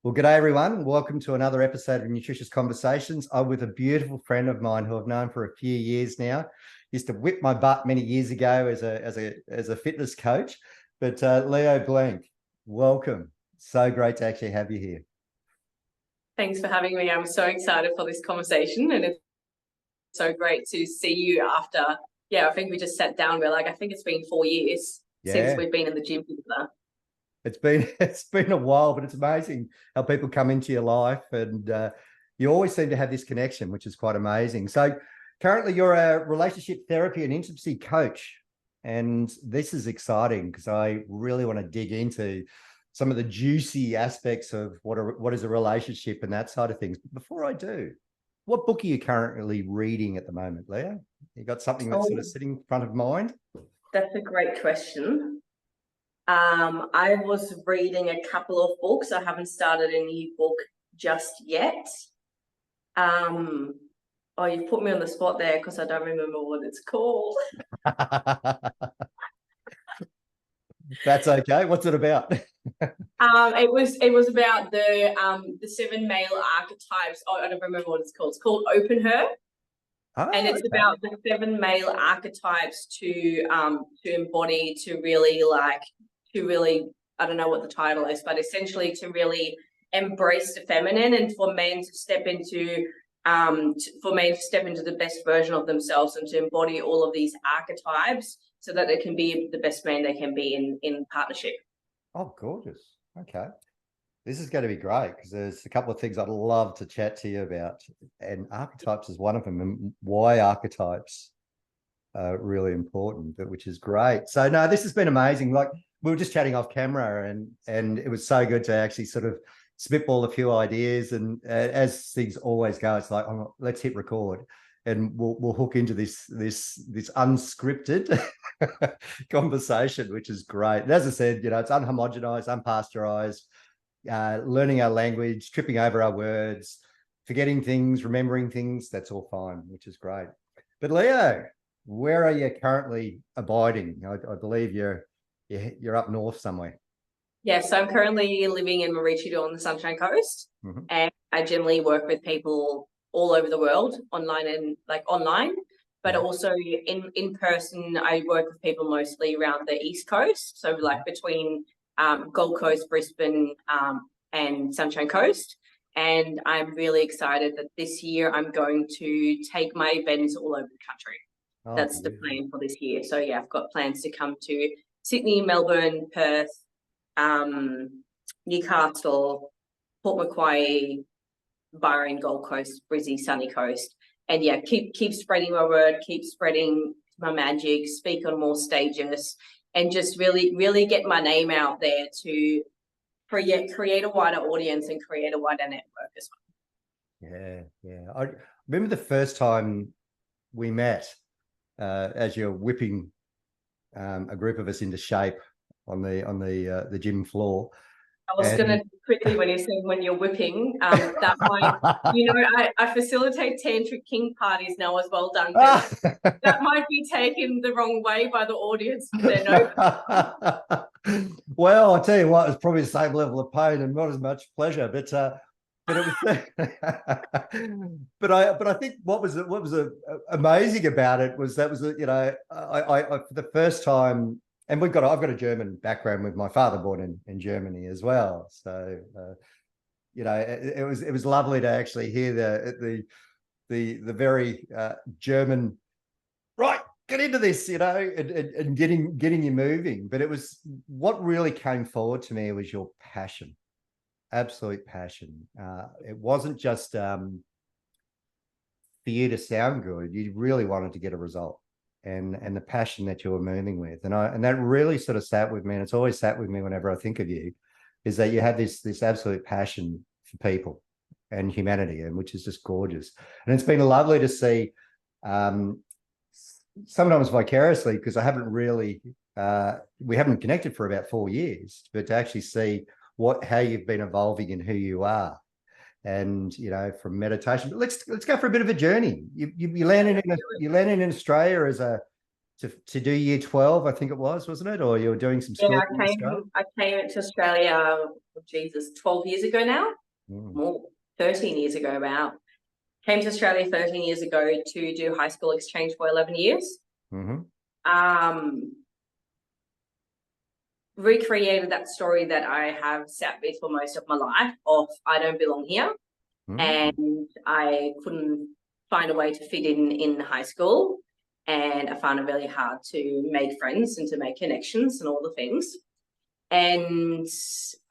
Well, g'day everyone. Welcome to another episode of Nutritious Conversations. I'm with a beautiful friend of mine who I've known for a few years now. Used to whip my butt many years ago as a fitness coach. But Leo Blanke, welcome. So great to actually have you here. Thanks for having me. I'm so excited for this conversation, and it's so great to see you after. I think we just sat down. I think it's been 4 years since we've been in the gym together. It's been a while, but it's amazing how people come into your life, and you always seem to have this connection, which is quite amazing. So currently you're a relationship therapy and intimacy coach, and this is exciting because I really want to dig into some of the juicy aspects of what is a relationship and that side of things. But before I do, what book are you currently reading at the moment, Leah? You got something that's sort of sitting in front of mind? That's a great question. I was reading a couple of books. I haven't started a new book just yet. You've put me on the spot there because I don't remember what it's called. That's okay. What's it about? It was about the 7 male archetypes. I don't remember what it's called. It's called Open Her. And it's about the 7 male archetypes to embody, to really I don't know what the title is, but essentially to really embrace the feminine, and for men to step into the best version of themselves and to embody all of these archetypes so that they can be the best man they can be in partnership. Oh, gorgeous. Okay. This is going to be great because there's a couple of things I'd love to chat to you about, and archetypes is one of them, and why archetypes are really important, but which is great. So no, this has been amazing. Like, we were just chatting off camera, and it was so good to actually sort of spitball a few ideas. And as things always go, it's like, oh, let's hit record, and we'll hook into this unscripted conversation, which is great. And as I said, it's unhomogenized, unpasteurized. Learning our language, tripping over our words, forgetting things, remembering things, that's all fine, which is great. But Leo, where are you currently abiding? I believe you're up north somewhere. Yes, so I'm currently living in Mauritius on the Sunshine Coast, and I generally work with people all over the world, online, but also in person. I work with people mostly around the East Coast, so between Gold Coast, Brisbane, and Sunshine Coast. And I'm really excited that this year I'm going to take my events all over the country. That's the plan for this year. So I've got plans to come to Sydney, Melbourne, Perth, Newcastle, Port Macquarie, Byron, Gold Coast, Brizzy, Sunny Coast. And keep spreading my word, keep spreading my magic, speak on more stages, and just really get my name out there to create a wider audience and create a wider network as well. Yeah. I remember the first time we met, as you're whipping a group of us into shape on the gym floor. I was going to quickly, when you said when you're whipping, that might, I facilitate tantric king parties now as well, Duncan. That might be taken the wrong way by the audience. Well, I tell you what, it's probably the same level of pain and not as much pleasure, but it was, but I think what was amazing about it was I for the first time. And I've got a German background with my father born in Germany as well. So, it was lovely to actually hear the very German, right, get into this, and getting you moving. But it was, what really came forward to me was your passion, absolute passion. It wasn't just for you to sound good. You really wanted to get a result. And the passion that you were moving with, and that really sort of sat with me, and it's always sat with me whenever I think of you, is that you have this absolute passion for people and humanity, and which is just gorgeous. And it's been lovely to see, sometimes vicariously, because I haven't really we haven't connected for about 4 years, but to actually see how you've been evolving in who you are. And from meditation, but let's go for a bit of a journey. You landed in Australia to do year 12, I think it was, wasn't it? Or you were doing some school? I came to Australia, oh, Jesus, 12 years ago now, more 13 years ago about. Came to Australia 13 years ago to do high school exchange for 11 years. Recreated that story that I have sat with for most of my life of I don't belong here. And I couldn't find a way to fit in high school. And I found it really hard to make friends and to make connections and all the things. And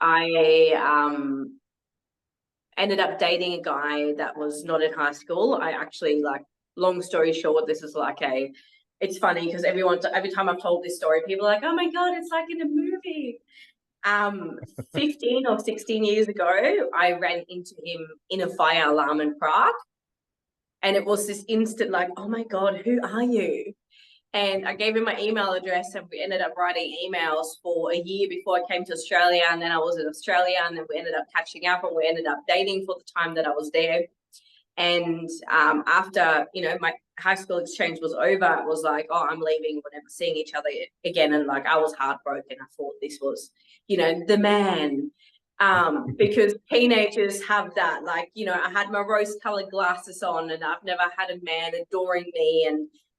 I ended up dating a guy that was not in high school. I actually, like, long story short, this is like it's funny because every time I've told this story, people are like, oh my God, it's like in a movie. 15 or 16 years ago, I ran into him in a fire alarm in Prague. And it was this instant like, oh my God, who are you? And I gave him my email address, and we ended up writing emails for a year before I came to Australia. And then I was in Australia, and then we ended up catching up, and we ended up dating for the time that I was there. And after, my high school exchange was over, it was like, oh, I'm leaving. We're never seeing each other again. And like, I was heartbroken. I thought this was, the man. Because teenagers have that, like, I had my rose-colored glasses on, and I've never had a man adoring me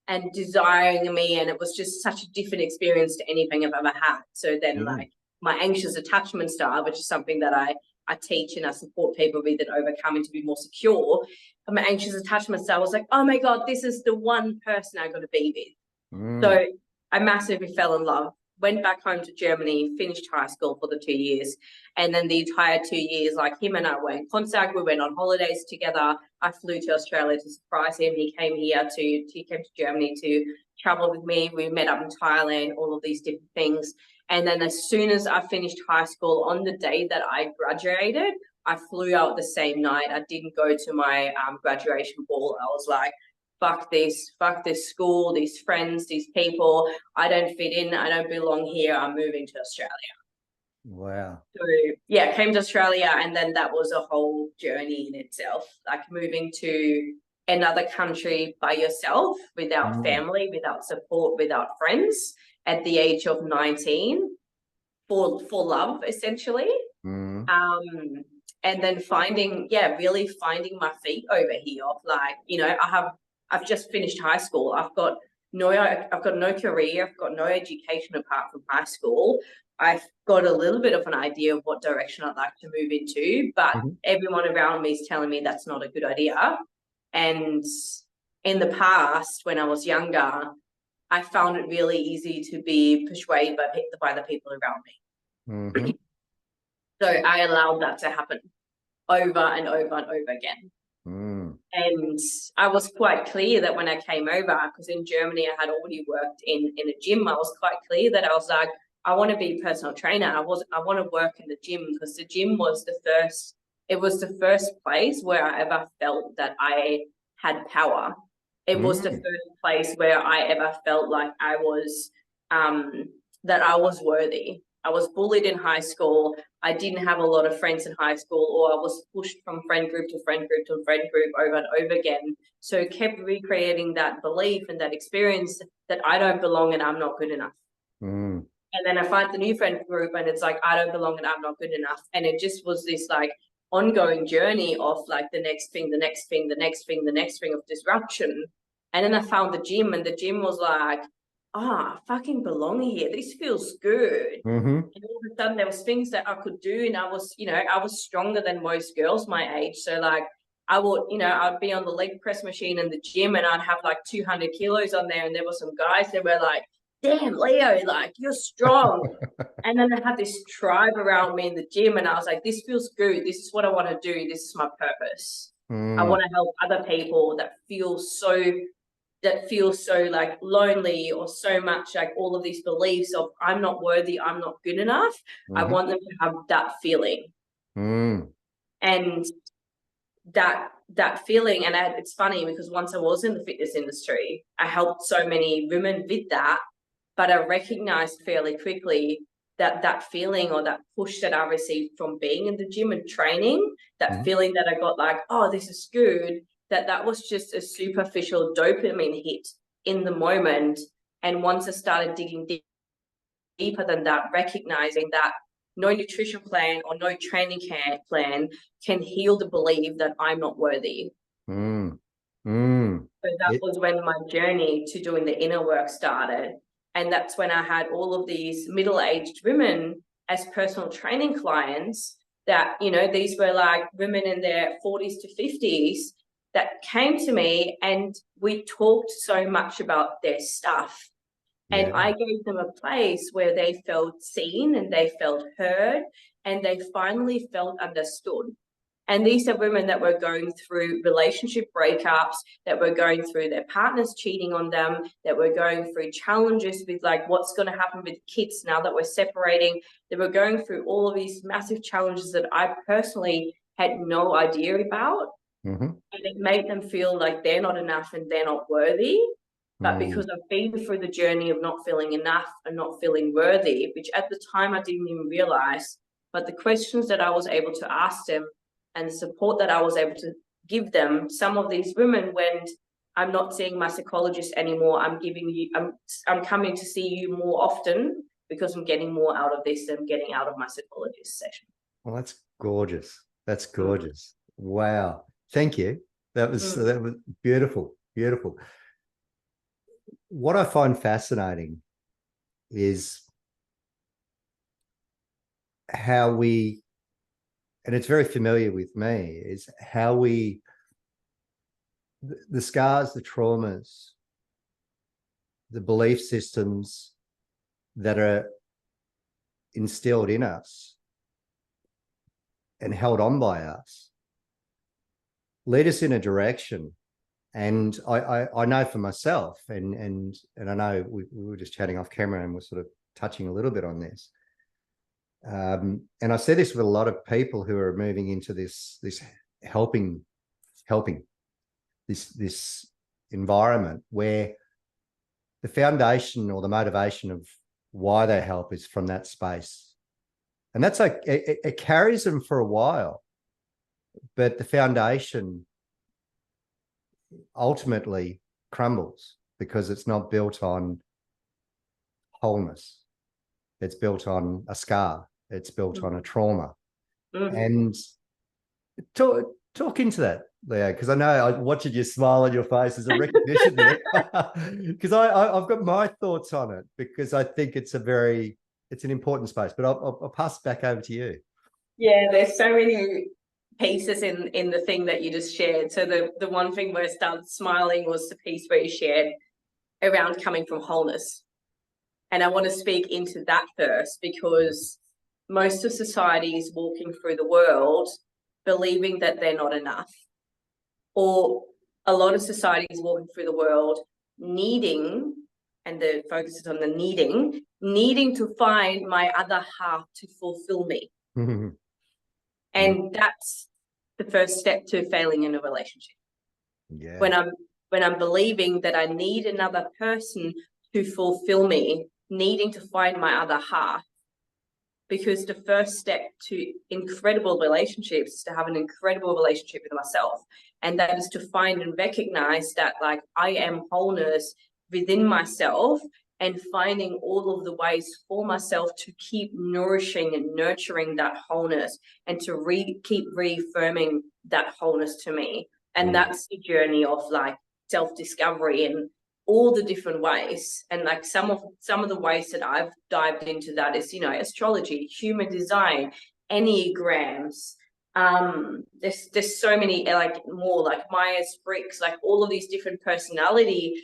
and desiring me, and it was just such a different experience to anything I've ever had. So then, like, my anxious attachment style, which is something that I teach and I support people with and overcoming to be more secure. And my anxious attachment style was like, oh my God, this is the one person I got to be with. So I massively fell in love. Went back home to Germany, finished high school for the 2 years. And then the entire 2 years, like, him and I were in contact. We went on holidays together. I flew to Australia to surprise him. He came to Germany to travel with me. We met up in Thailand, all of these different things. And then as soon as I finished high school, on the day that I graduated, I flew out the same night. I didn't go to my graduation ball. I was like, fuck this school, these friends, these people. I don't fit in. I don't belong here. I'm moving to Australia. Wow. So yeah, came to Australia, and then that was a whole journey in itself. Like, moving to another country by yourself, without family, without support, without friends, at the age of 19 for love, essentially. And then really finding my feet over here. Like, I've just finished high school. I've got no career. I've got no education apart from high school. I've got a little bit of an idea of what direction I'd like to move into, but everyone around me is telling me that's not a good idea. And in the past, when I was younger, I found it really easy to be persuaded by the people around me. So I allowed that to happen over and over and over again. And I was quite clear that when I came over, because in Germany I had already worked in a gym, I was quite clear that I was like, I want to be a personal trainer. I want to work in the gym, because the gym was the first place where I ever felt that I had power. It was the first place where I ever felt like I was that I was worthy. I was bullied in high school. I didn't have a lot of friends in high school, or I was pushed from friend group to friend group to friend group over and over again. So kept recreating that belief and that experience that I don't belong and I'm not good enough. And then I find the new friend group, and it's like, I don't belong and I'm not good enough. And it just was this like ongoing journey of like the next thing, the next thing, the next thing, the next thing of disruption. And then I found the gym, and the gym was like, I fucking belong here. This feels good. And all of a sudden there was things that I could do, and I was stronger than most girls my age. So like I'd be on the leg press machine in the gym, and I'd have like 200 kilos on there. And there were some guys that were like, damn, Leo, like, you're strong. And then I had this tribe around me in the gym, and I was like, this feels good. This is what I want to do. This is my purpose. I want to help other people that feel so like lonely, or so much like all of these beliefs of I'm not worthy, I'm not good enough. I want them to have that feeling. And that feeling, and it's funny because once I was in the fitness industry, I helped so many women with that, but I recognized fairly quickly that feeling, or that push that I received from being in the gym and training, that feeling that I got like, oh, this is good, that was just a superficial dopamine hit in the moment. And once I started digging deeper than that, recognizing that no nutrition plan or no training plan can heal the belief that I'm not worthy. Mm. Mm. So that was when my journey to doing the inner work started. And that's when I had all of these middle-aged women as personal training clients that, you know, these were like women in their 40s to 50s that came to me, and we talked so much about their stuff. And I gave them a place where they felt seen and they felt heard and they finally felt understood. And these are women that were going through relationship breakups, that were going through their partners cheating on them, that were going through challenges with like what's going to happen with kids now that we're separating. They were going through all of these massive challenges that I personally had no idea about. Mm-hmm. And it made them feel like they're not enough and they're not worthy. But because I've been through the journey of not feeling enough and not feeling worthy, which at the time I didn't even realize, but the questions that I was able to ask them and the support that I was able to give them, some of these women went, I'm not seeing my psychologist anymore. I'm coming to see you more often because I'm getting more out of this than I'm getting out of my psychologist session. Well, that's gorgeous. That's gorgeous. Wow. Thank you. That was beautiful. Beautiful. What I find fascinating is how we, and it's very familiar with me, is how we, the scars, the traumas, the belief systems that are instilled in us and held on by us lead us in a direction. And I know for myself, and I know we were just chatting off camera and we're sort of touching a little bit on this. And I see this with a lot of people who are moving into this helping this environment where the foundation or the motivation of why they help is from that space. And that's like, it carries them for a while, but the foundation ultimately crumbles because it's not built on wholeness. It's built on a scar. It's built on a trauma. And talk into that, Leo, because I know I watching you smile on your face as a recognition there, because I've got my thoughts on it, because I think it's an important space, but I'll pass it back over to you. Yeah, there's so many pieces in the thing that you just shared. So the one thing where I started smiling was the piece where you shared around coming from wholeness. And I want to speak into that first, because most of society is walking through the world believing that they're not enough. Or a lot of society is walking through the world needing, and the focus is on the needing to find my other half to fulfill me. And that's the first step to failing in a relationship. Yeah. When I'm believing that I need another person to fulfill me, needing to find my other half. Because the first step to incredible relationships is to have an incredible relationship with myself. And that is to find and recognize that like I am wholeness within myself, and finding all of the ways for myself to keep nourishing and nurturing that wholeness, and to keep reaffirming that wholeness to me. And that's the journey of like self-discovery and all the different ways. And like some of the ways that I've dived into that is, you know, astrology, human design, enneagrams. There's so many, like more like Myers-Briggs, like all of these different personality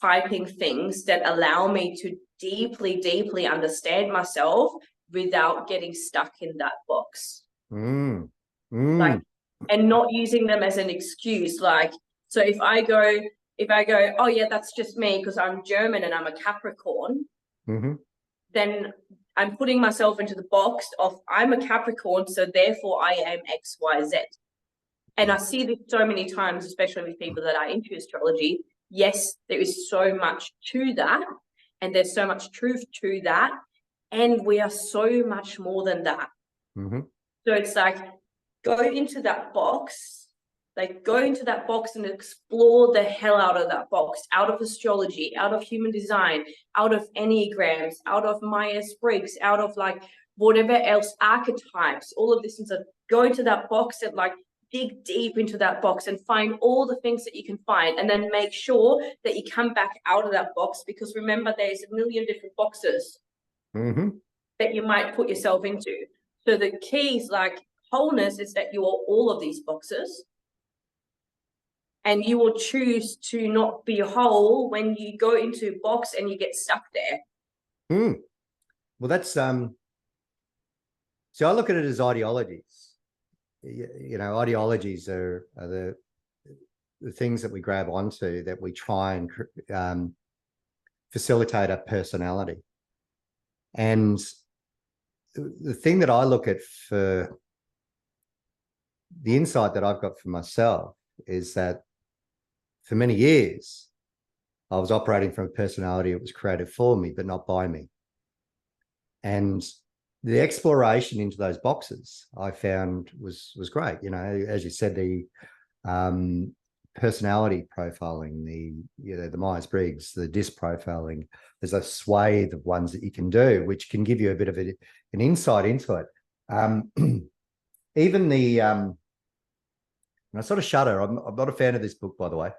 typing things that allow me to deeply understand myself without getting stuck in that box. Like, and not using them as an excuse. Like, so if I go, oh yeah, that's just me because I'm German and I'm a Capricorn, then I'm putting myself into the box of I'm a Capricorn, so therefore I am X, Y, Z. And I see this so many times, especially with people that are into astrology. Yes, there is so much to that, and there's so much truth to that, and we are so much more than that. So it's like, go into that box Like, go into that box and explore the hell out of that box, out of astrology, out of human design, out of enneagrams, out of Myers-Briggs, out of like whatever else, archetypes, all of this. And so go into that box and like dig deep into that box and find all the things that you can find, and then make sure that you come back out of that box, because remember, there's a million different boxes that you might put yourself into. So the key is like wholeness is that you are all of these boxes, and you will choose to not be whole when you go into a box and you get stuck there. Well, that's so I look at it as ideologies. You know, ideologies are the things that we grab onto, that we try and facilitate a personality. And the thing that I look at for the insight that I've got for myself is that for many years, I was operating from a personality that was created for me, but not by me. And the exploration into those boxes I found was great. You know, as you said, the personality profiling, the Myers-Briggs, the DISC profiling. There's a swathe of ones that you can do, which can give you a bit of an insight into it. Even the and I sort of shudder. I'm not a fan of this book, by the way,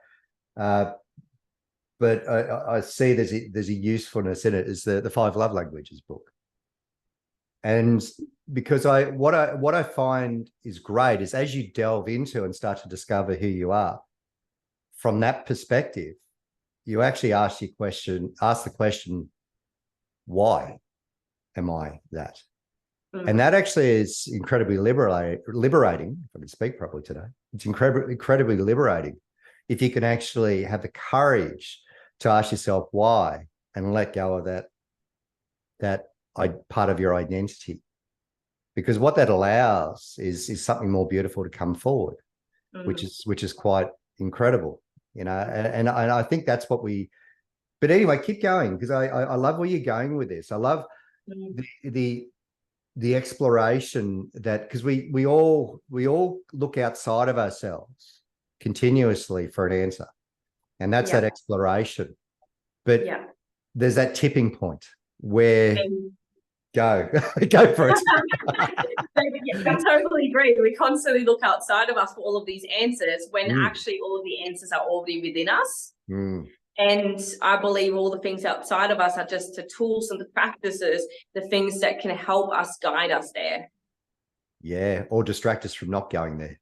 but I see there's a usefulness in it. Is the 5 Love Languages book. And because what I find is great is, as you delve into and start to discover who you are, from that perspective, you actually ask the question, why am I that? And that actually is incredibly liberating, if I can speak properly today. It's incredibly liberating if you can actually have the courage to ask yourself why and let go of that part of your identity, because what that allows is something more beautiful to come forward, which is quite incredible, you know. And I think that's what we. But anyway, keep going, because I love where you're going with this. I love the exploration, that because we all look outside of ourselves continuously for an answer, and that's that exploration. But there's that tipping point where go for it. I totally agree. We constantly look outside of us for all of these answers, when actually all of the answers are already within us. And I believe all the things outside of us are just the tools and the practices, the things that can help us, guide us there. Yeah, or distract us from not going there.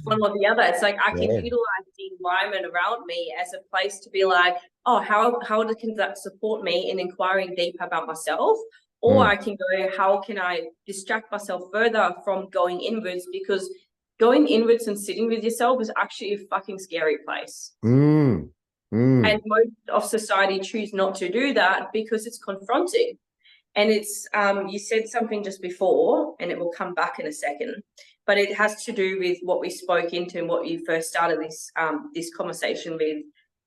One or the other. It's like I can utilize the environment around me as a place to be like, oh, how can that support me in inquiring deeper about myself? Or I can go, how can I distract myself further from going inwards? Because going inwards and sitting with yourself is actually a fucking scary place. And most of society choose not to do that because it's confronting. And it's, you said something just before, and it will come back in a second, but it has to do with what we spoke into and what you first started this conversation with,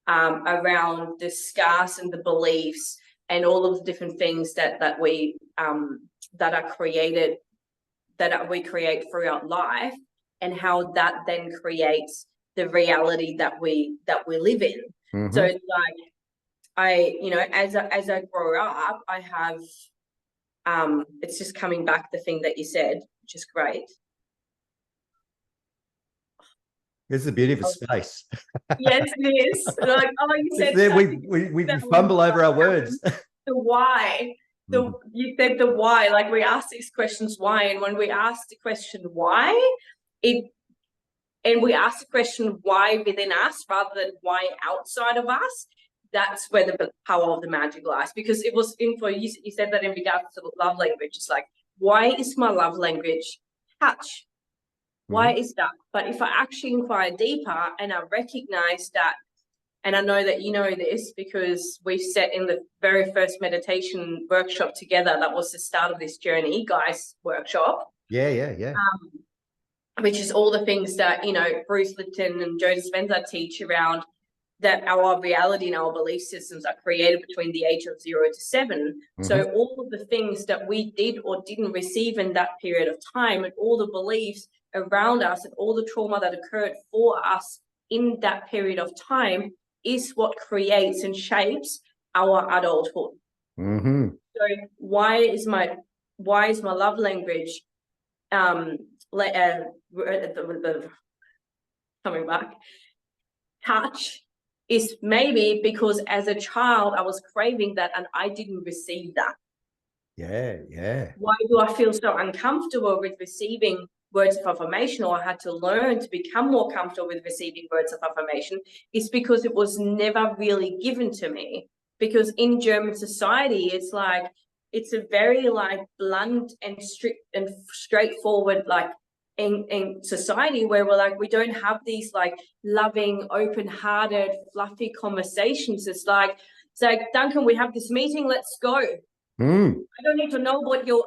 around the scars and the beliefs and all of the different things that we create throughout life, and how that then creates the reality that we live in. So it's like, as I grow up, I have, it's just coming back, the thing that you said, which is great. This is the beauty of space. Yes, it is. Like, oh, you said we fumble over our words. The why. You said the why. Like, we ask these questions why, and when we ask the question why, we ask the question why within us rather than why outside of us, that's where the power of the magic lies. Because it was you said that in regards to the love language. It's like, why is my love language touch? Why is that? But if I actually inquire deeper and I recognize that, and I know that you know this because we've sat in the very first meditation workshop together. That was the start of this journey, guys, workshop. Yeah. Which is all the things that, Bruce Lipton and Joe Dispenza teach around that our reality and our belief systems are created between the age of 0 to 7. So all of the things that we did or didn't receive in that period of time, and all the beliefs around us and all the trauma that occurred for us in that period of time is what creates and shapes our adulthood. So why is my love language coming back, touch, is maybe because as a child I was craving that and I didn't receive that. Yeah. Why do I feel so uncomfortable with receiving words of affirmation, or I had to learn to become more comfortable with receiving words of affirmation? Is because it was never really given to me. Because in German society, it's like, it's a very like blunt and strict and straightforward, like in society where we're like, we don't have these like loving, open-hearted, fluffy conversations. It's like, Duncan, we have this meeting, let's go. I don't need to know what your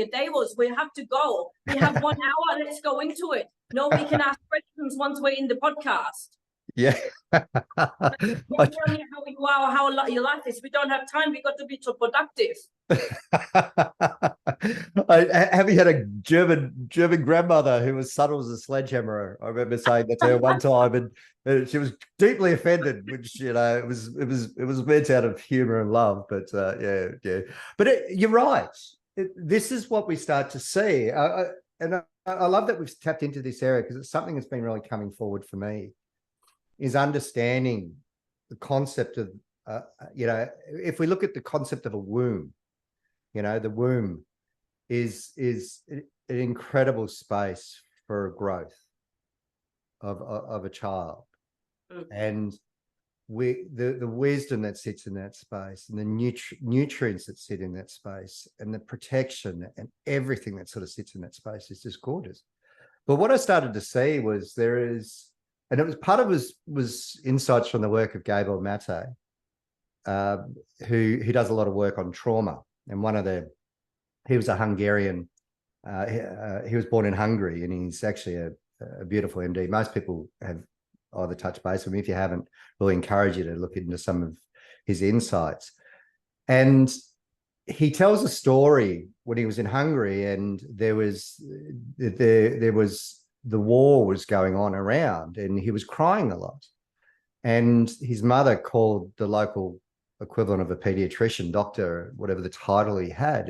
day was. We have to go. We have 1 hour. Let's go into it. Nobody can ask questions once we're in the podcast. Yeah. Don't tell me how your life is. We don't have time. We got to be so productive. Have you had a German grandmother who was subtle as a sledgehammer? I remember saying that to her one time, and she was deeply offended, which, you know, it was meant out of humor and love, but yeah. But you're right. This is what we start to see, and I love that we've tapped into this area, because it's something that's been really coming forward for me, is understanding the concept of, you know, if we look at the concept of a womb, you know, the womb is an incredible space for growth of a child. And the wisdom that sits in that space, and the nutrients that sit in that space, and the protection and everything that sort of sits in that space is just gorgeous. But what I started to see was and it was part of was insights from the work of Gabor Mate, who does a lot of work on trauma. And he was a Hungarian, he was born in Hungary, and he's actually a beautiful MD. Most people have either touched base with him. If you haven't, really encourage you to look into some of his insights. And he tells a story when he was in Hungary, and there was the war was going on around, and he was crying a lot. And his mother called the local equivalent of a pediatrician, doctor, whatever the title he had,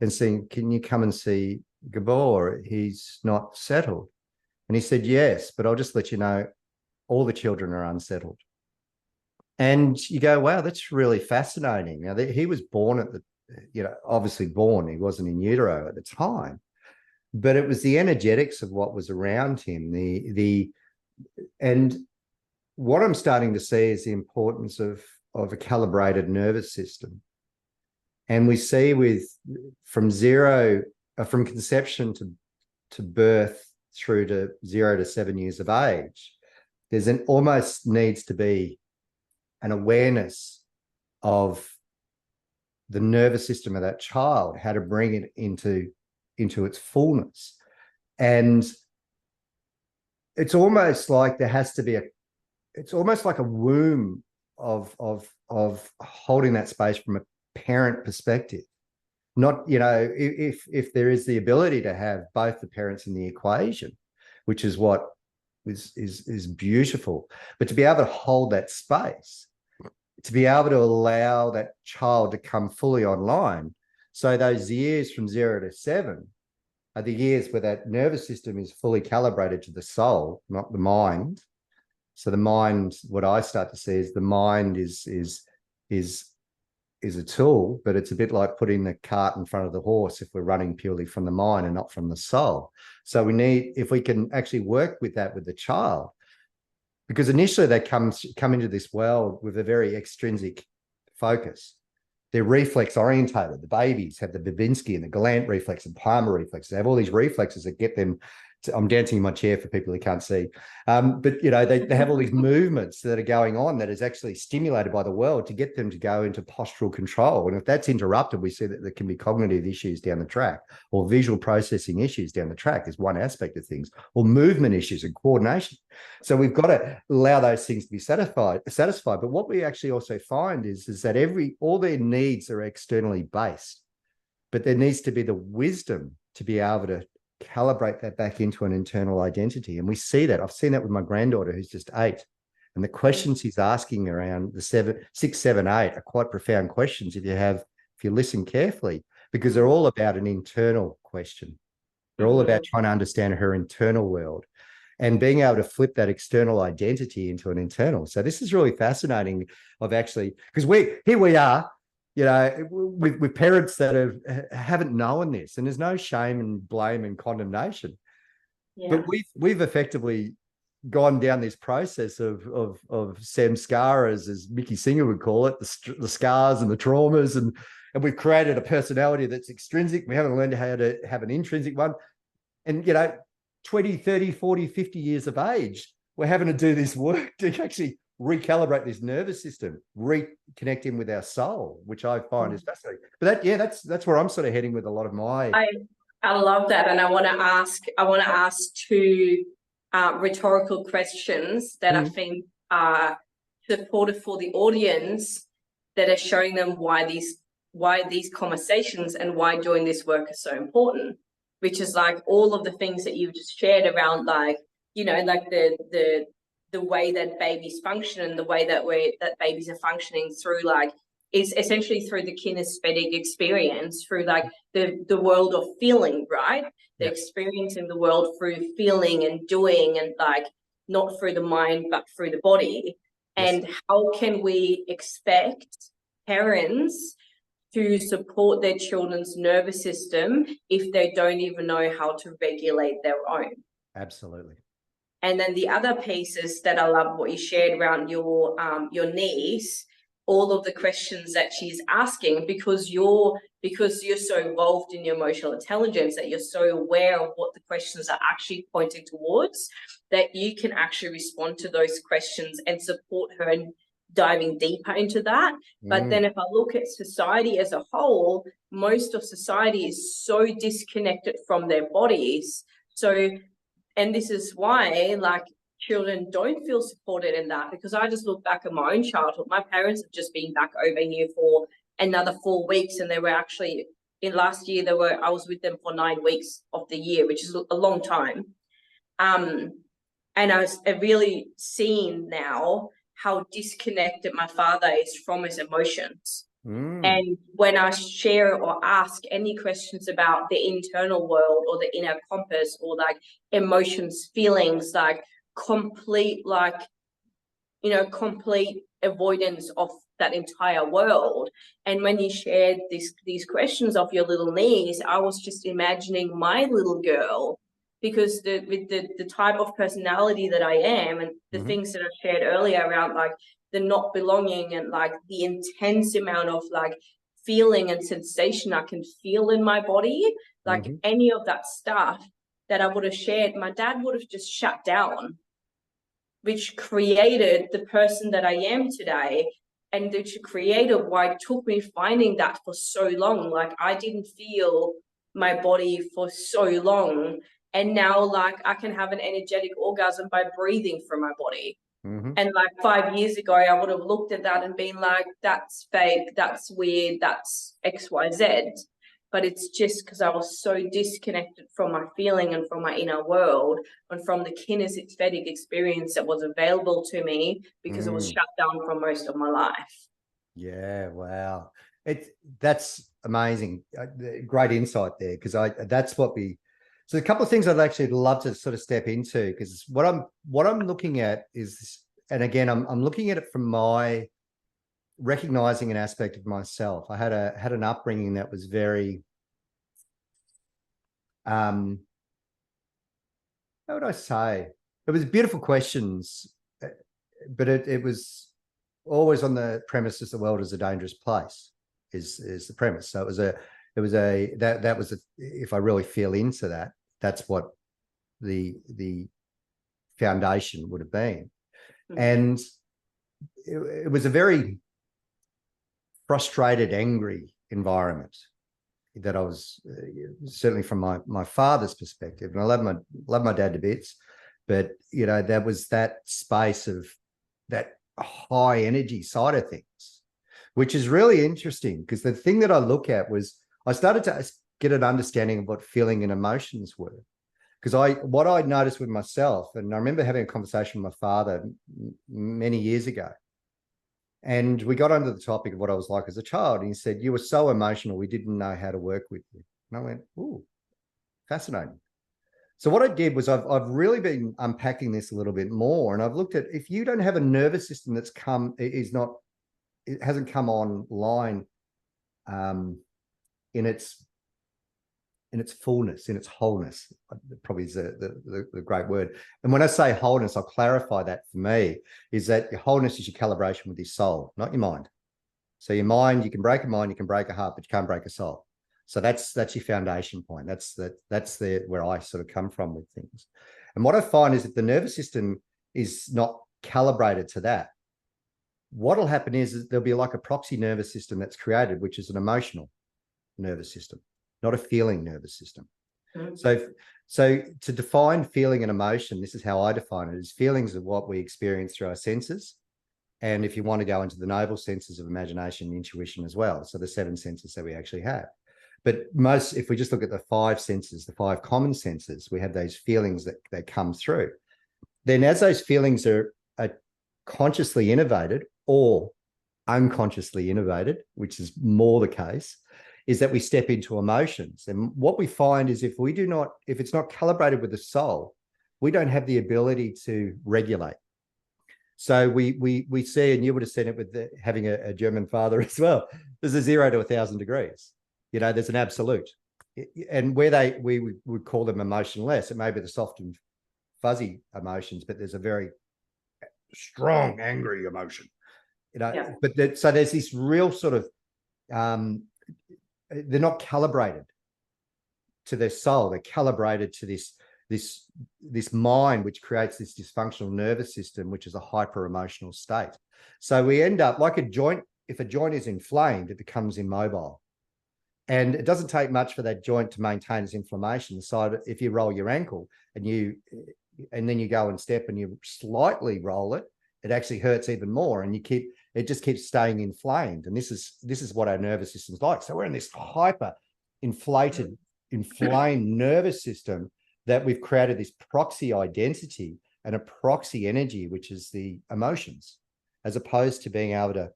and saying, "Can you come and see Gabor? He's not settled." And he said, "Yes, but I'll just let you know, all the children are unsettled." And you go, wow, that's really fascinating. Now, he was born obviously born, he wasn't in utero at the time, but it was the energetics of what was around him. And what I'm starting to see is the importance of a calibrated nervous system. And we see from conception to birth through to 0 to 7 years of age, there's almost needs to be an awareness of the nervous system of that child, how to bring it into its fullness. And it's almost like there has to be it's almost like a womb of holding that space from a parent perspective. Not, you know, if there is the ability to have both the parents in the equation, which is what is beautiful, but to be able to hold that space, to be able to allow that child to come fully online. So those years from 0 to 7 are the years where that nervous system is fully calibrated to the soul, not the mind. So the mind, what I start to see is the mind is a tool, but it's a bit like putting the cart in front of the horse if we're running purely from the mind and not from the soul. So if we can actually work with that with the child, because initially they come into this world with a very extrinsic focus. They're reflex orientated. The babies have the Babinski and the Galant reflex and Palmer reflex. They have all these reflexes that get them I'm dancing in my chair for people who can't see. But, you know, they have all these movements that are going on that is actually stimulated by the world to get them to go into postural control. And if that's interrupted, we see that there can be cognitive issues down the track, or visual processing issues down the track is one aspect of things, or movement issues and coordination. So we've got to allow those things to be satisfied. But what we actually also find is that all their needs are externally based, but there needs to be the wisdom to be able to calibrate that back into an internal identity. And we see that. I've seen that with my granddaughter, who's just 8. And the questions he's asking around the 6, 7, 8 are quite profound questions if you listen carefully, because they're all about an internal question. They're all about trying to understand her internal world and being able to flip that external identity into an internal. So this is really fascinating of actually, because here we are, you know, with parents that haven't known this, and there's no shame and blame and condemnation. Yeah. But we've effectively gone down this process of samskaras, as Mickey Singer would call it, the scars and the traumas, and we've created a personality that's extrinsic. We haven't learned how to have an intrinsic one. And, you know, 20, 30, 40, 50 years of age, we're having to do this work to actually recalibrate this nervous system, reconnect in with our soul, which I find is fascinating. But that's where I'm sort of heading with a lot of my. I love that, and I want to ask 2 rhetorical questions that I think are supportive for the audience, that are showing them why these conversations and why doing this work is so important. Which is like all of the things that you've just shared around, like, you know, like the way that babies function, and the way that babies are functioning through, like, is essentially through the kinesthetic experience, through like the world of feeling, right? They're experiencing the world through feeling and doing, and like not through the mind but through the body. Yes. And how can we expect parents to support their children's nervous system if they don't even know how to regulate their own? Absolutely. And then the other pieces that I love what you shared around your niece, all of the questions that she's asking, because you're so involved in your emotional intelligence, that you're so aware of what the questions are actually pointing towards, that you can actually respond to those questions and support her in diving deeper into that. But then if I look at society as a whole, most of society is so disconnected from their bodies. So, and this is why, like, children don't feel supported in that, because I just look back at my own childhood. My parents have just been back over here for another 4 weeks, and they were actually, in last year, I was with them for 9 weeks of the year, which is a long time. And I've really seen now how disconnected my father is from his emotions. And when I share or ask any questions about the internal world or the inner compass, or like emotions, feelings, like complete avoidance of that entire world. And when you shared these questions of your little niece, I was just imagining my little girl, because with the type of personality that I am, and the things that I shared earlier around like the not belonging, and like the intense amount of like feeling and sensation I can feel in my body, like any of that stuff that I would have shared, my dad would have just shut down, which created the person that I am today, and which created why it took me finding that for so long. Like, I didn't feel my body for so long, and now like I can have an energetic orgasm by breathing from my body. And like 5 years ago, I would have looked at that and been like, that's fake, that's weird, that's XYZ. But it's just because I was so disconnected from my feeling and from my inner world, and from the kinesthetic experience that was available to me, because it was shut down for most of my life. Yeah, wow. That's amazing. Great insight there, because so a couple of things I'd actually love to sort of step into, because what I'm looking at is, and again, I'm looking at it from my recognizing an aspect of myself. I had an upbringing that was very, how would I say? It was beautiful questions, but it was always on the premises the world is a dangerous place, is the premise. So that was if I really feel into that, that's what the foundation would have been. And it was a very frustrated, angry environment that I was certainly from my father's perspective. And I love my dad to bits, but there was that space of that high energy side of things, which is really interesting, because the thing that I look at was I started to get an understanding of what feeling and emotions were. Because what I noticed with myself, and I remember having a conversation with my father many years ago, and we got onto the topic of what I was like as a child, and he said, "You were so emotional, we didn't know how to work with you." And I went, "Ooh, fascinating." So what I did was I've really been unpacking this a little bit more, and I've looked at, if you don't have a nervous system it hasn't come online in its fullness, in its wholeness, probably is the great word. And when I say wholeness, I'll clarify that for me, is that your wholeness is your calibration with your soul, not your mind. So your mind, you can break a mind, you can break a heart, but you can't break a soul. So that's your foundation point. That's where I sort of come from with things. And what I find is that the nervous system is not calibrated to that. What'll happen is there'll be like a proxy nervous system that's created, which is an emotional nervous system, not a feeling nervous system. So to define feeling and emotion, this is how I define it, is feelings of what we experience through our senses. And if you want to go into the noble senses of imagination, intuition as well. So the 7 senses that we actually have. But if we just look at the 5 senses, the 5 common senses, we have those feelings that come through. Then as those feelings are consciously innovated or unconsciously innovated, which is more the case, is that we step into emotions. And what we find is if it's not calibrated with the soul, we don't have the ability to regulate. So we see, and you would have seen it with having a German father as well, there's a 0 to 1,000 degrees. There's an absolute. And where we would call them emotionless, it may be the soft and fuzzy emotions, but there's a very strong, angry emotion. Yeah. So there's this real sort of, they're not calibrated to their soul. They're calibrated to this mind, which creates this dysfunctional nervous system, which is a hyper emotional state. So we end up like a joint. If a joint is inflamed, it becomes immobile. And it doesn't take much for that joint to maintain its inflammation. So if you roll your ankle and then you go and step and you slightly roll it, it actually hurts even more. And it just keeps staying inflamed. And this is what our nervous system's like. So we're in this hyper inflamed nervous system that we've created this proxy identity and a proxy energy, which is the emotions, as opposed to being able to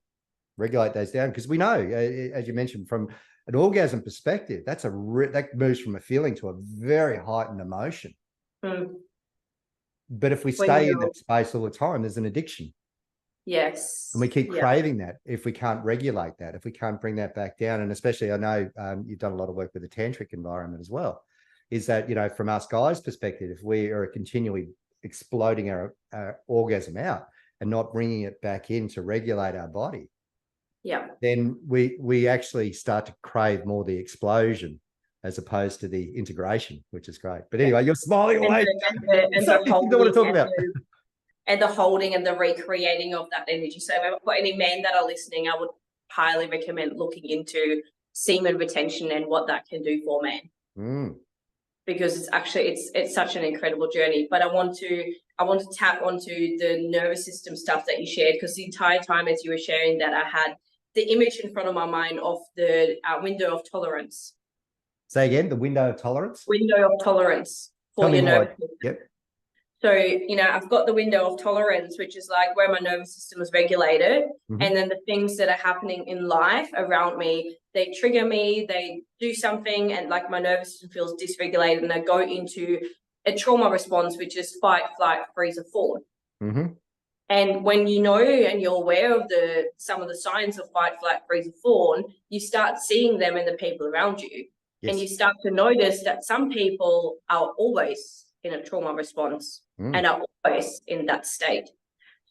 regulate those down. Because we know, as you mentioned, from an orgasm perspective, that moves from a feeling to a very heightened emotion. But if we stay in that space all the time, there's an addiction. Yes. And we keep craving that if we can't regulate that, if we can't bring that back down. And especially, I know you've done a lot of work with the tantric environment as well, is that, from us guys' perspective, if we are continually exploding our orgasm out and not bringing it back in to regulate our body, then we actually start to crave more the explosion as opposed to the integration, which is great. But anyway, you're smiling away. And the holding and the recreating of that energy. So for any men that are listening, I would highly recommend looking into semen retention and what that can do for men. Because it's such an incredible journey. But I want to tap onto the nervous system stuff that you shared, because the entire time as you were sharing that, I had the image in front of my mind of the window of tolerance. Say again, the window of tolerance? Window of tolerance for your nervous system. Yep. So, I've got the window of tolerance, which is like where my nervous system is regulated. And then the things that are happening in life around me, they trigger me, they do something, and like my nervous system feels dysregulated, and I go into a trauma response, which is fight, flight, freeze, or fawn. And when you know and you're aware of some of the signs of fight, flight, freeze, or fawn, you start seeing them in the people around you. Yes. And you start to notice that some people are always in a trauma response and are always in that state.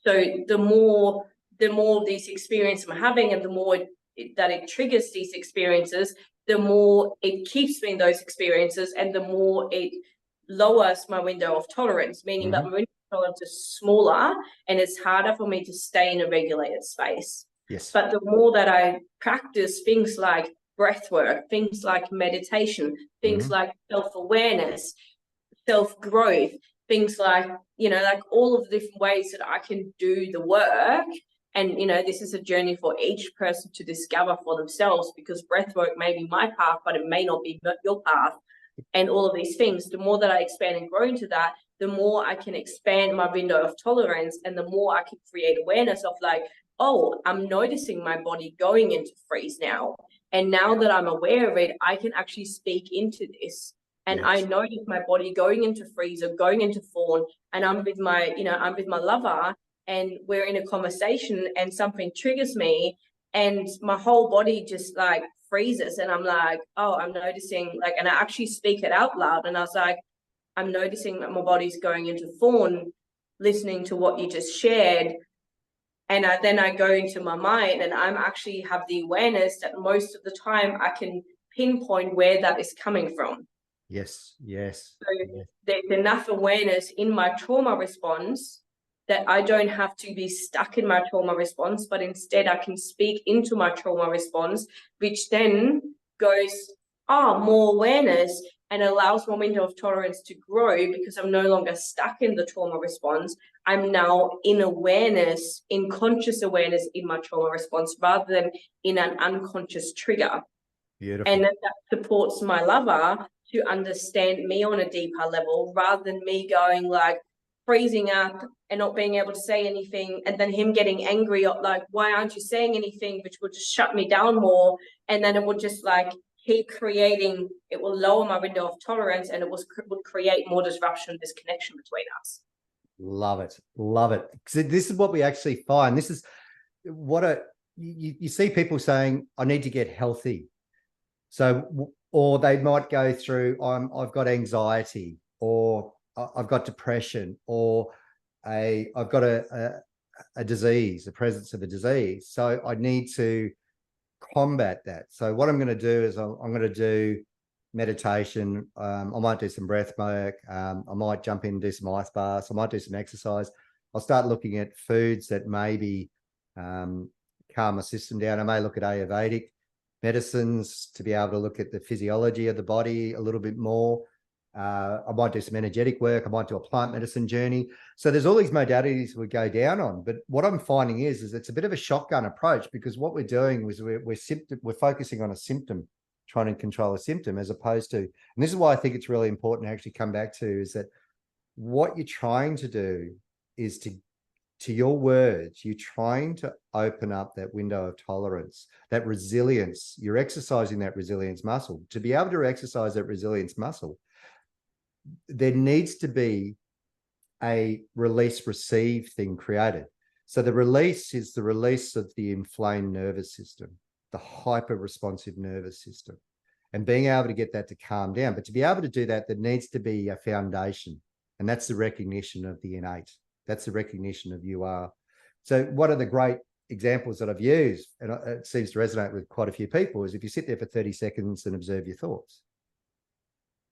So the more these experiences I'm having, and the more that it triggers these experiences, the more it keeps me in those experiences, and the more it lowers my window of tolerance, meaning that my window of tolerance is smaller and it's harder for me to stay in a regulated space. Yes. But the more that I practice things like breath work, things like meditation, things like self-awareness, self-growth, things like, you know, like all of the different ways that I can do the work. And, you know, this is a journey for each person to discover for themselves, because breath work may be my path, but it may not be your path. And all of these things, the more that I expand and grow into that, the more I can expand my window of tolerance, and the more I can create awareness of like, oh, I'm noticing my body going into freeze now. And now that I'm aware of it, I can actually speak into this. And I notice my body going into freeze or going into fawn, and I'm with my, you know, I'm with my lover, and we're in a conversation and something triggers me, and my whole body just like freezes, and I'm like, oh, I'm noticing, like, and I actually speak it out loud, and I was like, I'm noticing that my body's going into fawn, listening to what you just shared. And then I go into my mind, and I'm actually have the awareness that most of the time I can pinpoint where that is coming from. Yes, yes. So there's enough awareness in my trauma response that I don't have to be stuck in my trauma response, but instead I can speak into my trauma response, which then goes, more awareness, and allows my window of tolerance to grow, because I'm no longer stuck in the trauma response. I'm now in awareness, in conscious awareness in my trauma response, rather than in an unconscious trigger. Beautiful. And that supports my lover to understand me on a deeper level, rather than me going like freezing up and not being able to say anything, and then him getting angry, like, why aren't you saying anything, which would just shut me down more. And then it would just like keep creating, it will lower my window of tolerance, and it would create more disruption, disconnection between us. Love it. Love it. Because this is what we actually find. This is what you see people saying, I need to get healthy. So, or they might go through, I've got anxiety, or I've got depression, or I've got a disease, the presence of a disease. So I need to combat that. So what I'm going to do is I'm going to do meditation. I might do some breath work. I might jump in and do some ice baths. I might do some exercise. I'll start looking at foods that maybe calm my system down. I may look at Ayurvedic medicines to be able to look at the physiology of the body a little bit more. I might do some energetic work. I might do a plant medicine journey. So there's all these modalities we go down on. But what I'm finding is it's a bit of a shotgun approach, because what we're doing is we're focusing on a symptom, trying to control a symptom, as opposed to, and this is why I think it's really important to actually come back to, is that what you're trying to do is to your words, you're trying to open up that window of tolerance, that resilience. You're exercising that resilience muscle. To be able to exercise that resilience muscle, there needs to be a release-receive thing created. So the release is the release of the inflamed nervous system, the hyper-responsive nervous system, and being able to get that to calm down. But to be able to do that, there needs to be a foundation, and that's the recognition of the innate. That's the recognition of you are. So one of the great examples that I've used, and it seems to resonate with quite a few people, is if you sit there for 30 seconds and observe your thoughts.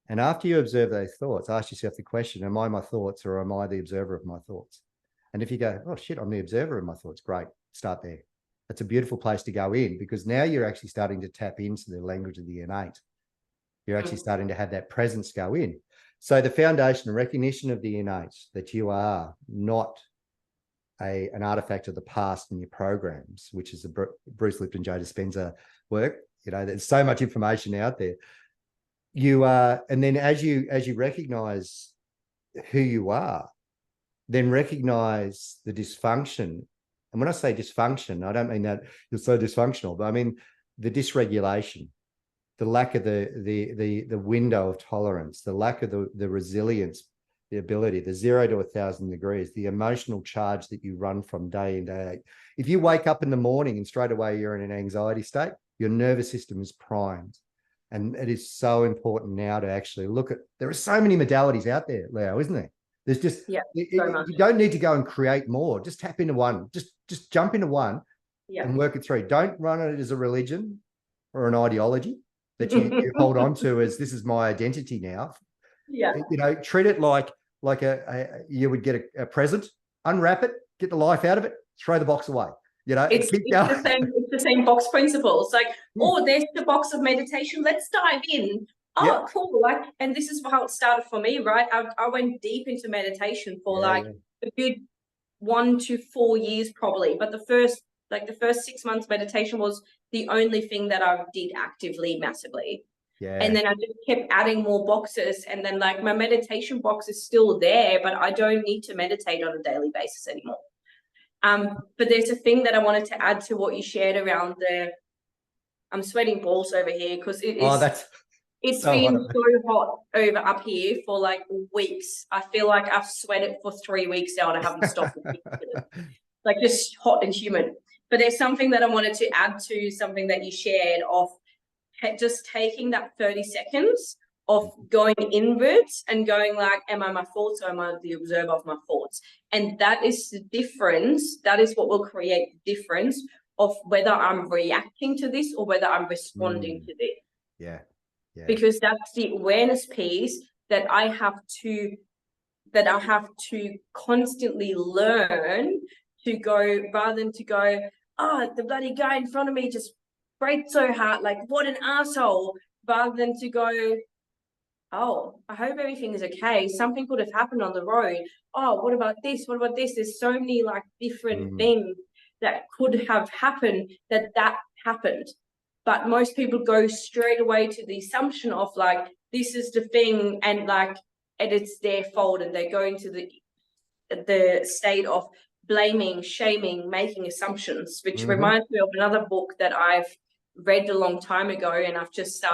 And after you observe those thoughts, ask yourself the question, am I my thoughts, or am I the observer of my thoughts? And if you go, oh shit, I'm the observer of my thoughts, great, start there. That's a beautiful place to go in, because now you're actually starting to tap into the language of the innate. You're actually starting to have that presence go in. So the foundation and recognition of the innate, that you are not an artifact of the past and your programs, which is the Bruce Lipton, Joe Dispenza work. You know, there's so much information out there. You are, and then as you recognize who you are, then recognize the dysfunction. And when I say dysfunction, I don't mean that you're so dysfunctional, but I mean the dysregulation, the lack of the window of tolerance, the lack of the resilience, the ability, the 0 to 1,000 degrees, the emotional charge that you run from day in, day out. If you wake up in the morning and straight away you're in an anxiety state, your nervous system is primed. And it is so important now to actually look at, there are so many modalities out there, Leo, isn't there? There's just, you don't need to go and create more. Just tap into one, just jump into one and work it through. Don't run it as a religion or an ideology that you hold on to as, this is my identity now. Yeah. Treat it like you would get a present, unwrap it, get the life out of it, throw the box away. It's the same box principle. It's like, oh, there's the box of meditation. Let's dive in. Oh, cool. Like, and this is how it started for me, right? I went deep into meditation for a good 1 to 4 years probably. But the first 6 months meditation was the only thing that I did actively, massively. Yeah. And then I just kept adding more boxes. And then like my meditation box is still there, but I don't need to meditate on a daily basis anymore. But there's a thing that I wanted to add to what you shared around I'm sweating balls over here because it's so been hot. so hot over up here for like weeks. I feel like I've sweated for 3 weeks now and I haven't stopped. Like just hot and humid. But there's something that I wanted to add to something that you shared of just taking that 30 seconds of going inwards and going like, am I my thoughts or am I the observer of my thoughts? And that is the difference. That is what will create the difference of whether I'm reacting to this or whether I'm responding to this. Yeah. Because that's the awareness piece that I have to constantly learn to go, rather than to go, oh, the bloody guy in front of me just braked so hard, like what an asshole, rather than to go, oh, I hope everything is okay. Something could have happened on the road. Oh, what about this? What about this? There's so many like different things that could have happened that happened. But most people go straight away to the assumption of like, this is the thing and it's their fault, and they go into the state of blaming, shaming, making assumptions, which reminds me of another book that I've read a long time ago, and I've just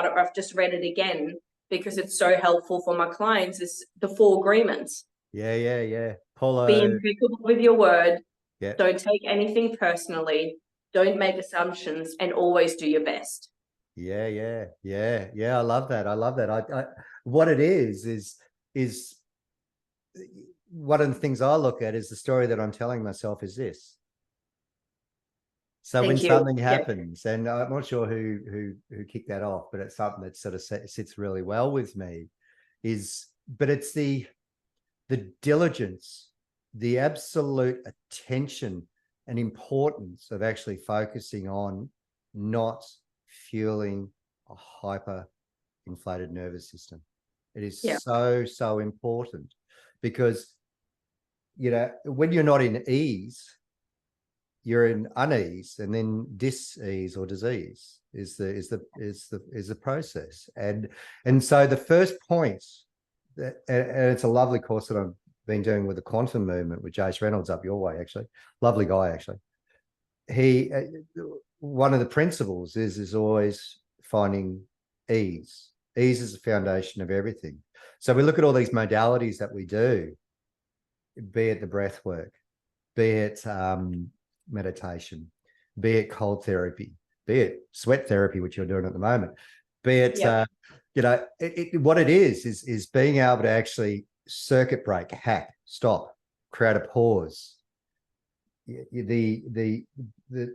read it again because it's so helpful for my clients, is the 4 agreements. Yeah. Paulo. Be impeccable with your word. Yeah. Don't take anything personally. Don't make assumptions, and always do your best. Yeah. I love that. I what it is one of the things I look at is the story that I'm telling myself is this. So when something happens, and I'm not sure who kicked that off, but it's something that sort of sits really well with me, but it's the diligence, the absolute attention and importance of actually focusing on not fueling a hyper inflated nervous system. It is so important, because when you're not in ease, you're in unease, and then dis-ease or disease is the process. And so the first point and it's a lovely course that I've been doing with the quantum movement with Jace Reynolds up your way, actually. Lovely guy, actually. He one of the principles is always finding ease. Ease is the foundation of everything. So we look at all these modalities that we do, be it the breath work, be it meditation, be it cold therapy, be it sweat therapy, which you're doing at the moment, be it what it is being able to actually circuit break, hack, stop, create a pause. The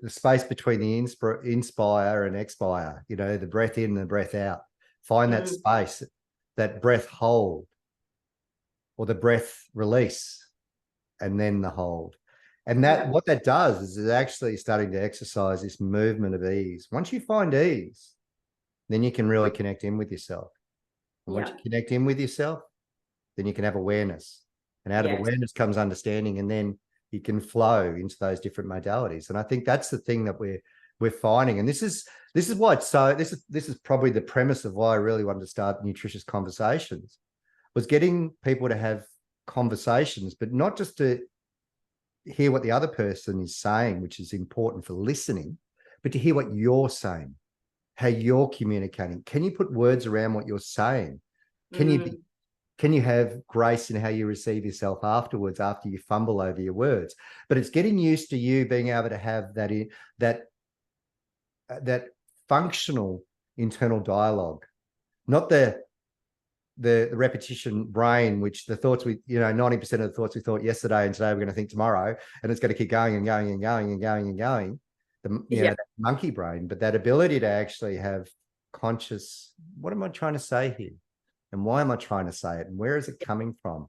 space between the inspire and expire, the breath in and the breath out. Find that space, that breath hold, or the breath release, and then the hold. And what that does is actually starting to exercise this movement of ease. Once you find ease, then you can really connect in with yourself. And once you connect in with yourself, then you can have awareness. And out of awareness comes understanding, and then you can flow into those different modalities. And I think that's the thing that we're finding. And this is why this is probably the premise of why I really wanted to start Nutritious Conversations, was getting people to have conversations, but not just to hear what the other person is saying, which is important for listening, but to hear what you're saying, how you're communicating. Can you put words around what you're saying? Can you have grace in how you receive yourself afterwards, after you fumble over your words? But it's getting used to you being able to have that functional internal dialogue, not the repetition brain, which the thoughts 90% of the thoughts we thought yesterday and today we're going to think tomorrow, and it's going to keep going and going and going and going and going. That monkey brain, but that ability to actually have conscious, what am I trying to say here? And why am I trying to say it? And where is it coming from?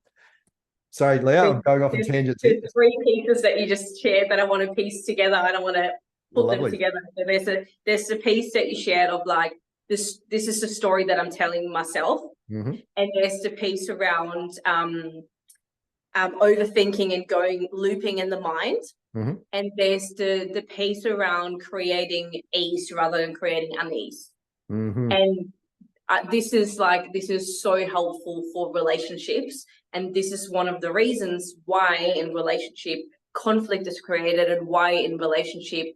Sorry, Leah, I'm going off on tangents here. There's three pieces that you just shared that I want to piece together. I don't want to put them together. So there's a piece that you shared of like, this is the story that I'm telling myself. And there's the piece around overthinking and looping in the mind. And there's the piece around creating ease rather than creating unease. And this is so helpful for relationships. And this is one of the reasons why in relationship conflict is created, and why in relationship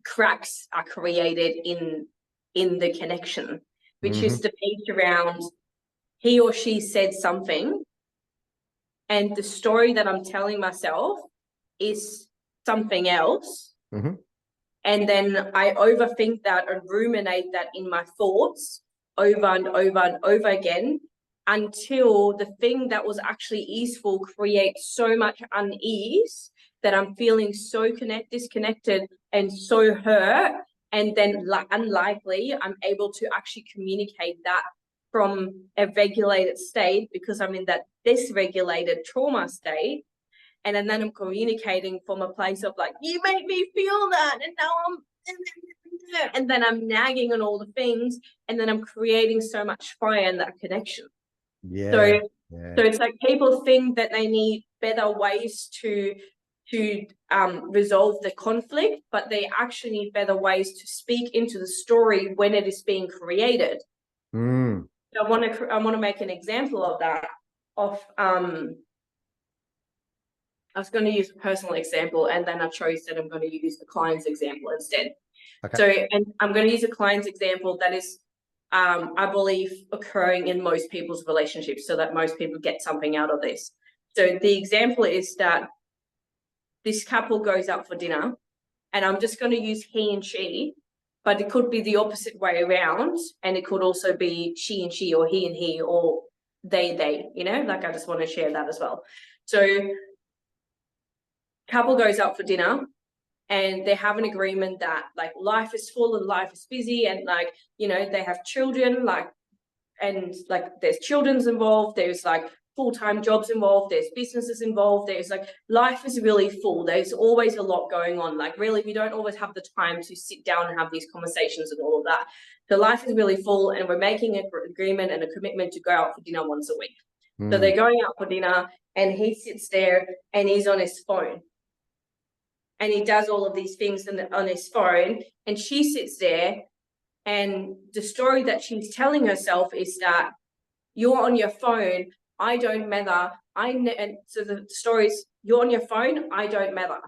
cracks are created in the connection, which is the piece around he or she said something, and the story that I'm telling myself is something else. And then I overthink that and ruminate that in my thoughts over and over and over again, until the thing that was actually easeful creates so much unease that I'm feeling so disconnected and so hurt. And then unlikely I'm able to actually communicate that from a regulated state, because I'm in that dysregulated trauma state. And then I'm communicating from a place of like, you make me feel that, and now and then I'm nagging on all the things, and then I'm creating so much fire in that connection. So it's like people think that they need better ways to resolve the conflict, but they actually need better ways to speak into the story when it is being created. So I want to make an example of that. I was going to use a personal example, and then I chose that I'm going to use the client's example instead. So, and I'm going to use a client's example that is, I believe, occurring in most people's relationships, so that most people get something out of this. So the example is that this couple goes out for dinner, and I'm just going to use he and she, but it could be the opposite way around, and it could also be she and she, or he and he, or they, you know, like I just want to share that as well. So couple goes out for dinner, and they have an agreement that like life is full and life is busy, and like, you know, they have children, like, and like there's children's involved, there's like full-time jobs involved, there's businesses involved, there's like life is really full, there's always a lot going on. Like really, we don't always have the time to sit down and have these conversations and all of that. So life is really full, and we're making an agreement and a commitment to go out for dinner once a week. So they're going out for dinner, and he sits there and he's on his phone. And he does all of these things on his phone, and she sits there, and the story that she's telling herself is that you're on your phone, I don't matter. And so the story is, you're on your phone, I don't matter.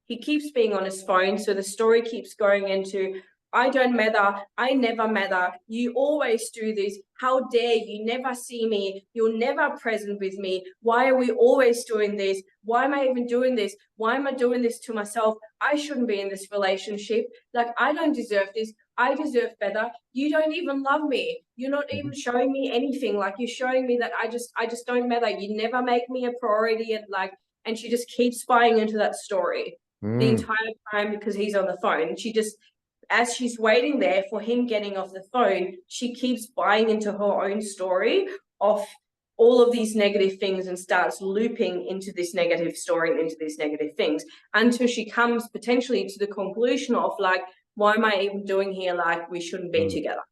He keeps being on his phone, so the story keeps going into, I don't matter, I never matter, you always do this, how dare you never see me, you're never present with me, why are we always doing this, why am I even doing this, why am I doing this to myself, I shouldn't be in this relationship, like I don't deserve this, I deserve better, you don't even love me, you're not even showing me anything, like you're showing me that I just don't matter, you never make me a priority, and she just keeps buying into that story the entire time because he's on the phone. And she just, as she's waiting there for him getting off the phone, she keeps buying into her own story of all of these negative things and starts looping into this negative story and into these negative things until she comes potentially to the conclusion of like, why am I even doing here? Like we shouldn't be together.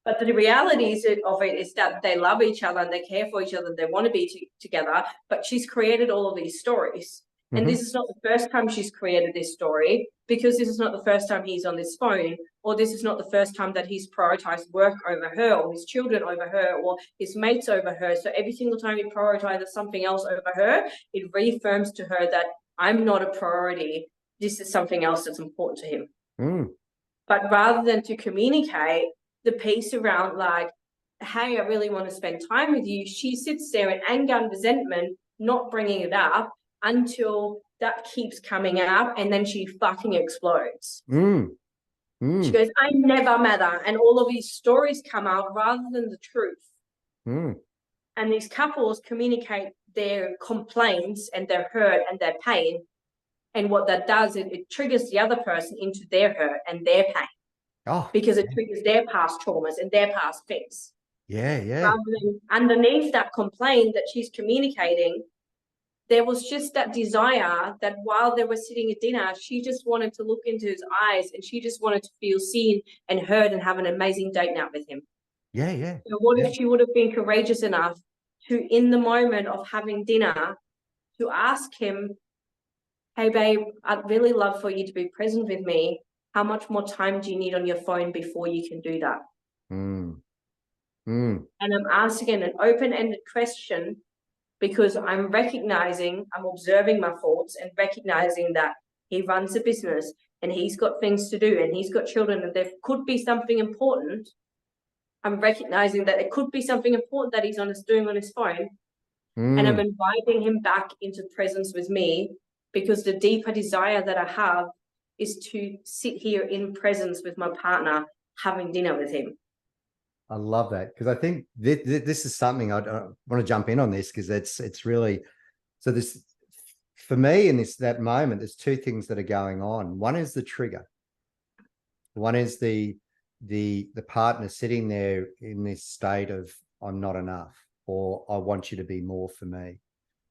But the reality of it is that they love each other and they care for each other and they want to be together, but she's created all of these stories. And this is not the first time she's created this story, because this is not the first time he's on this phone, or this is not the first time that he's prioritized work over her, or his children over her, or his mates over her. So every single time he prioritizes something else over her, it reaffirms to her that I'm not a priority. This is something else that's important to him. But rather than to communicate the piece around like, hey, I really want to spend time with you, she sits there in anger and resentment, not bringing it up, until that keeps coming up, and then she fucking explodes. She goes, I never matter, and all of these stories come out rather than the truth. And these couples communicate their complaints and their hurt and their pain, and what that does, it triggers the other person into their hurt and their pain. Oh, because it triggers their past traumas and their past fears. yeah, yeah. Rather than underneath that complaint that she's communicating, there was just that desire that while they were sitting at dinner, she just wanted to look into his eyes and she just wanted to feel seen and heard and have an amazing date night with him. Yeah, yeah. So what Yeah. if she would have been courageous enough to, in the moment of having dinner, to ask him, hey, babe, I'd really love for you to be present with me. How much more time do you need on your phone before you can do that? Mm. Mm. And I'm asking an open-ended question because I'm recognizing, I'm observing my faults and recognizing that he runs a business and he's got things to do and he's got children and there could be something important. I'm recognizing that it could be something important that he's doing on his phone. And I'm inviting him back into presence with me because the deeper desire that I have is to sit here in presence with my partner, having dinner with him. I love that, because I think this is something I want to jump in on this, because it's really, so this, for me in that moment, there's two things that are going on. One is the trigger. One is the partner sitting there in this state of, I'm not enough, or I want you to be more for me.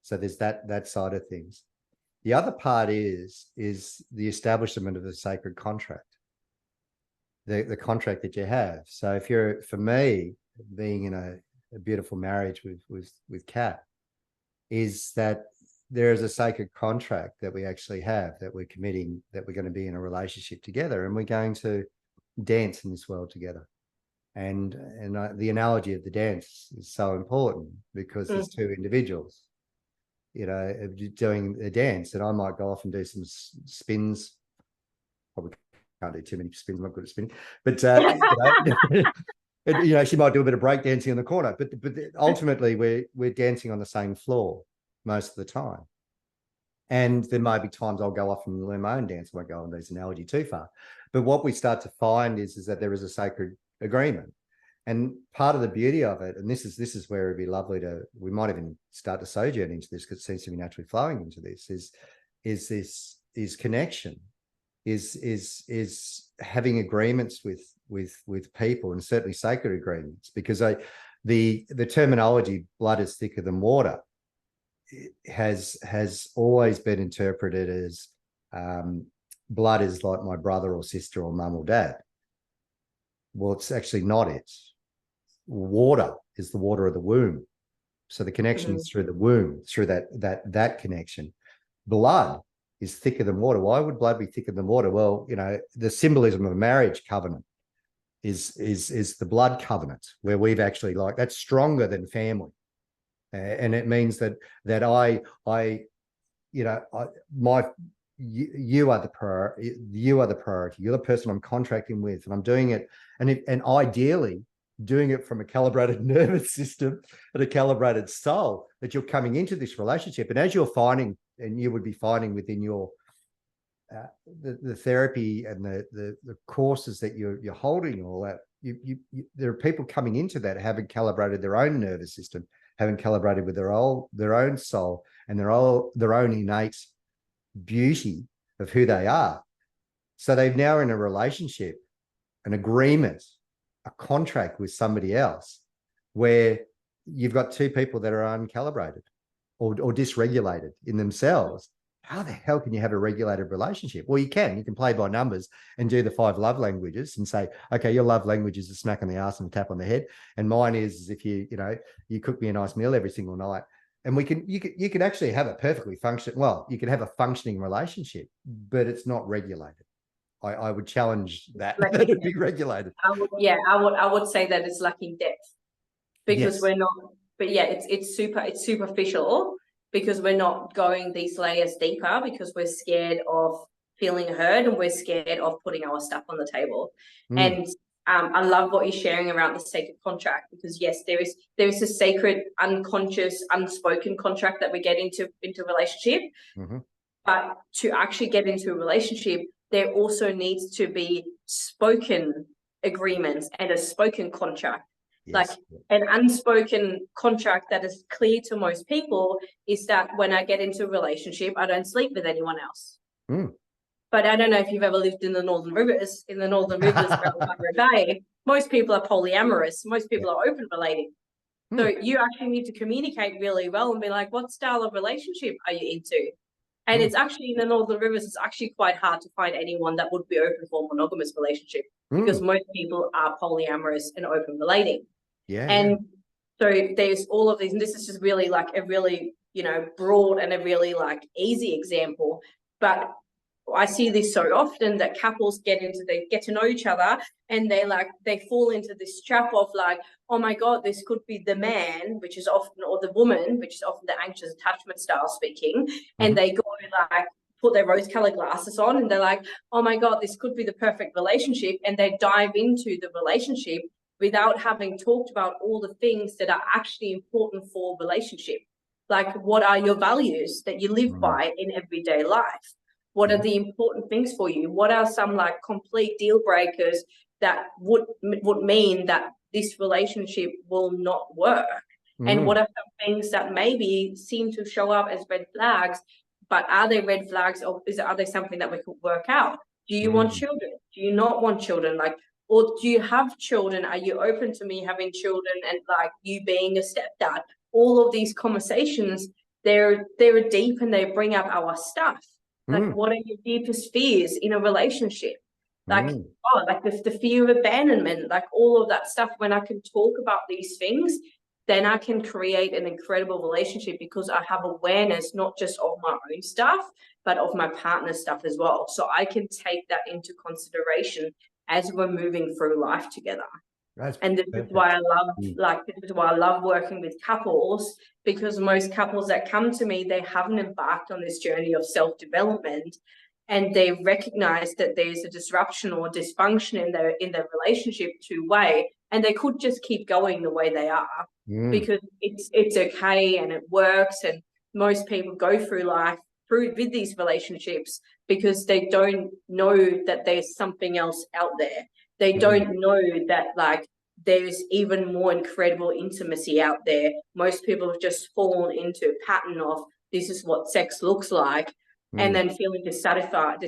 So there's that side of things. The other part is the establishment of the sacred contract, the contract that you have. So if you're, for me, being in a beautiful marriage with Kat, is that there is a sacred contract that we actually have, that we're committing, that we're going to be in a relationship together, and we're going to dance in this world together. And the analogy of the dance is so important, because there's two individuals, you know, doing a dance, and I might go off and do some spins. Probably can't do too many spins. I'm not good at spinning, but you know, she might do a bit of break dancing in the corner. But ultimately, we're dancing on the same floor most of the time. And there may be times I'll go off and learn my own dance. I won't go on this analogy too far. But what we start to find is that there is a sacred agreement. And part of the beauty of it, and this is where it'd be lovely to, we might even start to sojourn into this, because it seems to be naturally flowing into this, is connection, is having agreements with people, and certainly sacred agreements, because the terminology blood is thicker than water has always been interpreted as blood is like my brother or sister or mum or dad. Well, it's actually not it. Water is the water of the womb. So the connection is through the womb, through that connection. Blood is thicker than water. Why would blood be thicker than water? Well, you know, the symbolism of a marriage covenant is the blood covenant, where we've actually, like, that's stronger than family. And it means that you know, you are the priority. You are the priority. You're the person I'm contracting with, and I'm doing it, and ideally doing it from a calibrated nervous system and a calibrated soul, that you're coming into this relationship. And as you're finding, and you would be finding within your the therapy and the courses that you're holding, all that, there are people coming into that having calibrated their own nervous system, having calibrated with their own soul and their own innate beauty of who they are. So they've now in a relationship, an agreement, a contract with somebody else, where you've got two people that are uncalibrated or dysregulated in themselves. How the hell can you have a regulated relationship? Well, you can play by numbers and do the 5 love languages and say, okay, your love language is a smack on the ass and a tap on the head, and mine is if you cook me a nice meal every single night. And you can actually have a perfectly you can have a functioning relationship, but it's not regulated. I would challenge that it'd be regulated. I would say that it's lacking depth, because Yes. we're not. But yeah, it's superficial, because we're not going these layers deeper, because we're scared of feeling heard and we're scared of putting our stuff on the table. And I love what you're sharing around the sacred contract, because yes, there is a sacred, unconscious, unspoken contract that we get into relationship. But to actually get into a relationship, there also needs to be spoken agreements and a spoken contract. Yes. Like an unspoken contract that is clear to most people is that when I get into a relationship, I don't sleep with anyone else. But I don't know if you've ever lived in the Northern Rivers. In the Northern Rivers around Byron Bay, most people are polyamorous. Most people are open relating. So you actually need to communicate really well and be like, what style of relationship are you into? And it's actually in the Northern Rivers, it's actually quite hard to find anyone that would be open for a monogamous relationship because most people are polyamorous and open relating. And so there's all of these, and this is just really like a really, you know, broad and a really like easy example. But I see this so often that couples they get to know each other and they fall into this trap of like, oh my God, this could be the man, which is often, or the woman, which is often the anxious attachment style speaking. And they go like, put their rose colored glasses on and they're like, oh my God, this could be the perfect relationship. And they dive into the relationship without having talked about all the things that are actually important for relationship. Like, what are your values that you live by in everyday life? What are the important things for you? What are some like complete deal breakers that would mean that this relationship will not work? And what are some things that maybe seem to show up as red flags, but are they red flags, or are they something that we could work out? Do you want children? Do you not want children? Like, or do you have children? Are you open to me having children and like you being a stepdad? All of these conversations, they're deep and they bring up our stuff. Like, what are your deepest fears in a relationship? Like, like the fear of abandonment, like all of that stuff. When I can talk about these things, then I can create an incredible relationship because I have awareness, not just of my own stuff, but of my partner's stuff as well. So I can take that into consideration as we're moving through life together. And this is why I love working with couples, because most couples that come to me, they haven't embarked on this journey of self-development, and they recognize that there's a disruption or dysfunction in their relationship two-way, and they could just keep going the way they are because it's okay and it works. And most people go through life with these relationships because they don't know that there's something else out there. They don't know that like there's even more incredible intimacy out there. Most people have just fallen into a pattern of this is what sex looks like, and then feeling dissatisfied,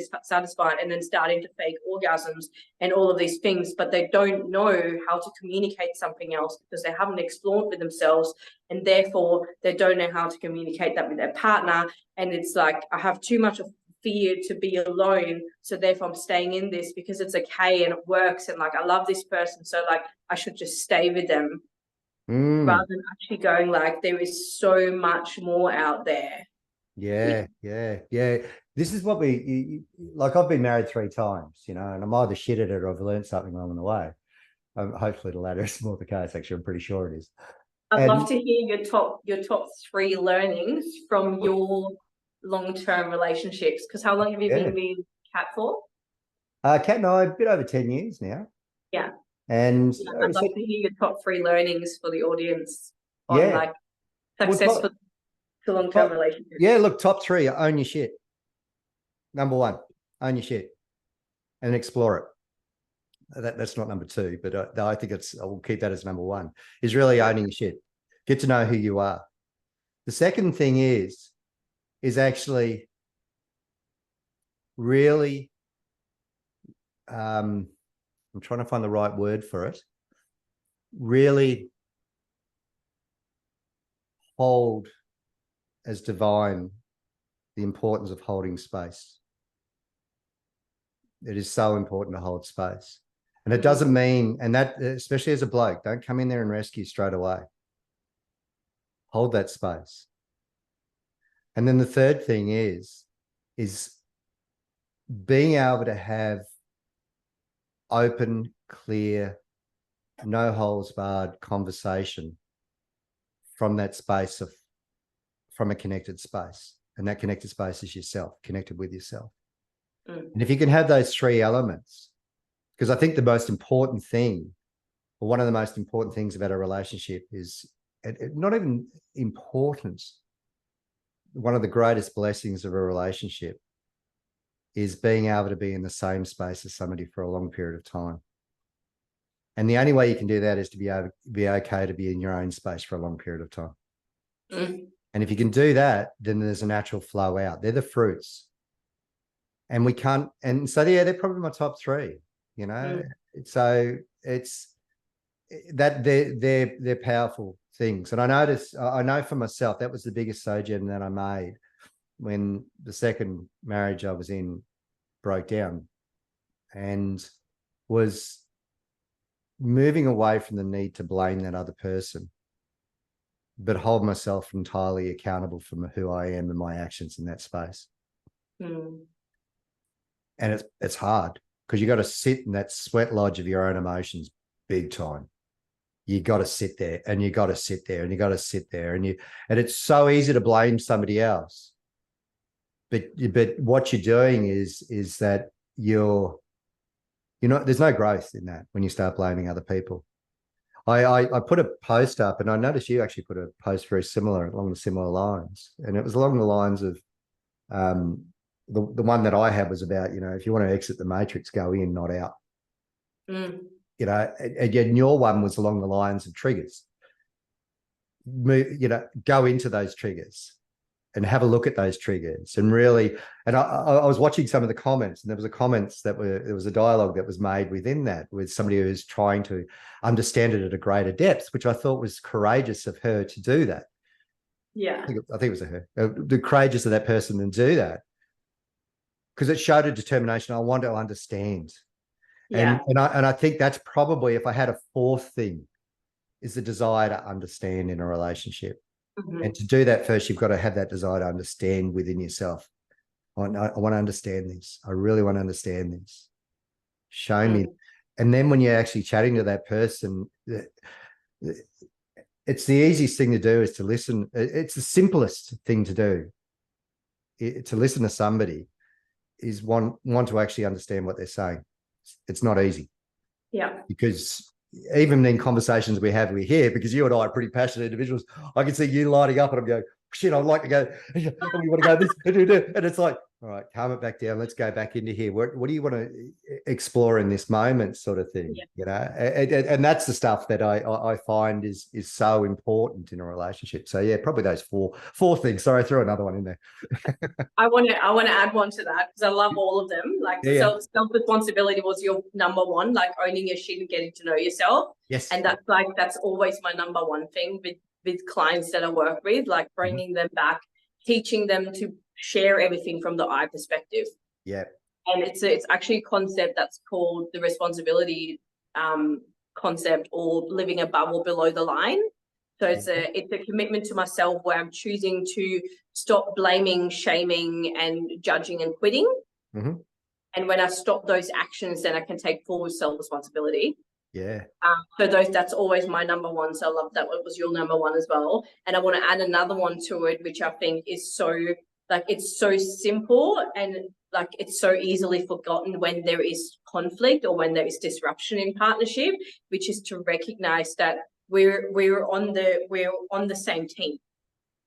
and then starting to fake orgasms and all of these things, but they don't know how to communicate something else because they haven't explored with themselves, and therefore they don't know how to communicate that with their partner. And it's like, I have too much of fear to be alone, so therefore I'm staying in this because it's okay and it works, and like I love this person, so like I should just stay with them, rather than actually going like there is so much more out there. Yeah. This is what like. I've been married 3 times, you know, and I'm either shit at it or I've learned something along the way. Hopefully the latter is more the case. Actually, I'm pretty sure it is. I'd love to hear your top 3 learnings from your long-term relationships. Because how long have you been with Kat for? Kat and I, a bit over 10 years now. Yeah. And I'd love to hear your top 3 learnings for the audience on like successful long-term relationships. Yeah, look, top 3, own your shit. Number 1, own your shit and explore it. That's not number 2, but I think I'll keep that as number 1, is really owning your shit. Get to know who you are. The second thing is actually really, I'm trying to find the right word for it, really hold as divine the importance of holding space. It is so important to hold space. And it doesn't mean, and that, especially as a bloke, don't come in there and rescue straight away. Hold that space. And then the third thing is being able to have open, clear, no holes barred conversation from that space from a connected space. And that connected space is yourself, connected with yourself. And if you can have those 3 elements, because I think the most important thing, or one of the most important things about a relationship is not even importance. One of the greatest blessings of a relationship is being able to be in the same space as somebody for a long period of time. And the only way you can do that is to be okay to be in your own space for a long period of time. And if you can do that, then there's a natural flow out. They're the fruits. and we can't. And so yeah, they're probably my top three. You know, so it's that they're powerful things. And I know for myself that was the biggest sojourn that I made when the second marriage I was in broke down, and was moving away from the need to blame that other person, but hold myself entirely accountable for who I am and my actions in that space. And it's hard because you got to sit in that sweat lodge of your own emotions big time. You got to sit there, and you got to sit there, and you got to sit there, and it's so easy to blame somebody else. But what you're doing is that you're not, there's no growth in that when you start blaming other people. I put a post up, and I noticed you actually put a post very similar, along the similar lines, and it was along the lines of the one that I had was about, if you want to exit the matrix, go in, not out. And your one was along the lines of triggers. Go into those triggers and have a look at those triggers, and really. And I was watching some of the comments, and there was a dialogue that was made within that with somebody who was trying to understand it at a greater depth, which I thought was courageous of her to do that. Yeah, I think it was her. The courageous of that person to do that, because it showed a determination. I want to understand. Yeah. And I think that's probably, if I had a fourth thing, is the desire to understand in a relationship. And to do that, first, you've got to have that desire to understand within yourself. I want to understand this. I really want to understand this. Show me. And then when you're actually chatting to that person, it's the easiest thing to do is to listen. It's the simplest thing to do. To listen to somebody is want to actually understand what they're saying. It's not easy. Yeah. Because even in conversations we hear, because you and I are pretty passionate individuals, I can see you lighting up, and I'm going, shit, I'd like to go, we want to go this, and it's like, all right, calm it back down. Let's go back into here. What do you want to explore in this moment, sort of thing? Yeah. And that's the stuff that I find is so important in a relationship. So yeah, probably those four things. Sorry, I threw another one in there. I want to add one to that, because I love all of them. Like self responsibility was your number one, like owning your shit and getting to know yourself. Yes. And that's always my number one thing with clients that I work with, like bringing them back, teaching them to share everything from the I perspective. Yeah. And it's actually a concept that's called the responsibility concept, or living above or below the line. So it's a commitment to myself where I'm choosing to stop blaming, shaming, and judging and quitting. And when I stop those actions, then I can take full self-responsibility. Yeah. So that's always my number one. So I love that it was your number one as well. And I want to add another one to it, which I think is so, like, it's so simple, and like it's so easily forgotten when there is conflict or when there is disruption in partnership, which is to recognize that we're on the same team.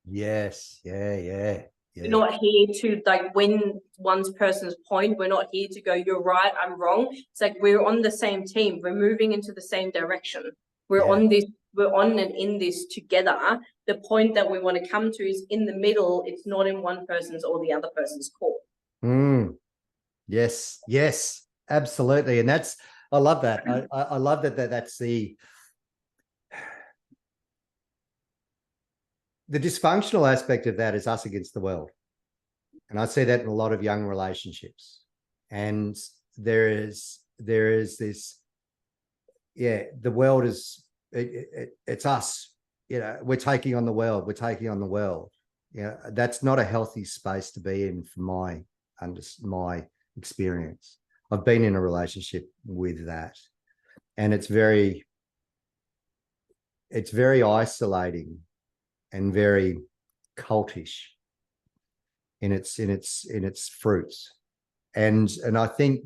Yes. Yeah. We're not here to like win one person's point. We're not here to go, you're right, I'm wrong. It's like we're on the same team. We're moving into the same direction. We're on and in this together. The point that we want to come to is in the middle. It's not in one person's or the other person's court. Yes, absolutely. And I love that. I love that's the dysfunctional aspect of that is us against the world. And I see that in a lot of young relationships. And there is this, the world is, it's us, we're taking on the world. That's not a healthy space to be in from my experience. I've been in a relationship with that, and it's very isolating and very cultish in its fruits. And I think,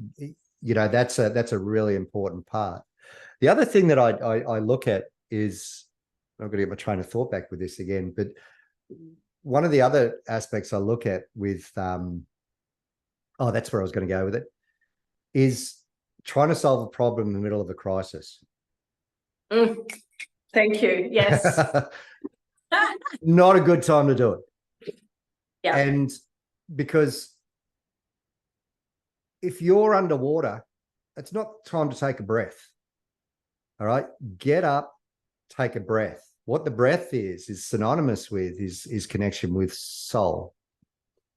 that's a really important part. The other thing that I look at is, I'm going to get my train of thought back with this again, but one of the other aspects I look at with, that's where I was going to go with it, is trying to solve a problem in the middle of a crisis. Thank you. Yes. Not a good time to do it. Yeah. And because if you're underwater, it's not time to take a breath. All right, get up, take a breath. What the breath is synonymous with is connection with soul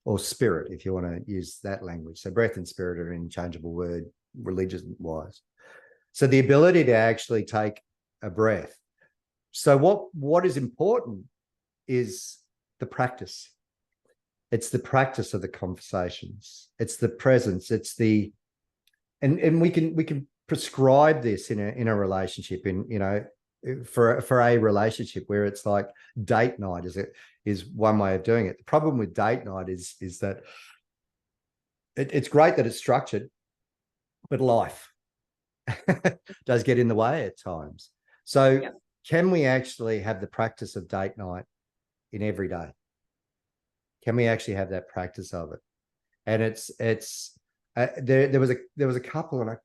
or spirit, if you want to use that language. So breath and spirit are an interchangeable word, religious-wise. So the ability to actually take a breath. So what is important is the practice. It's the practice of the conversations. It's the presence. It's the, and we can prescribe this in a relationship, for a relationship where it's like date night is one way of doing it. The problem with date night is that it's great that it's structured, but life does get in the way at times. So can we actually have the practice of date night in every day? Can we actually have that practice of it? And there was a couple, and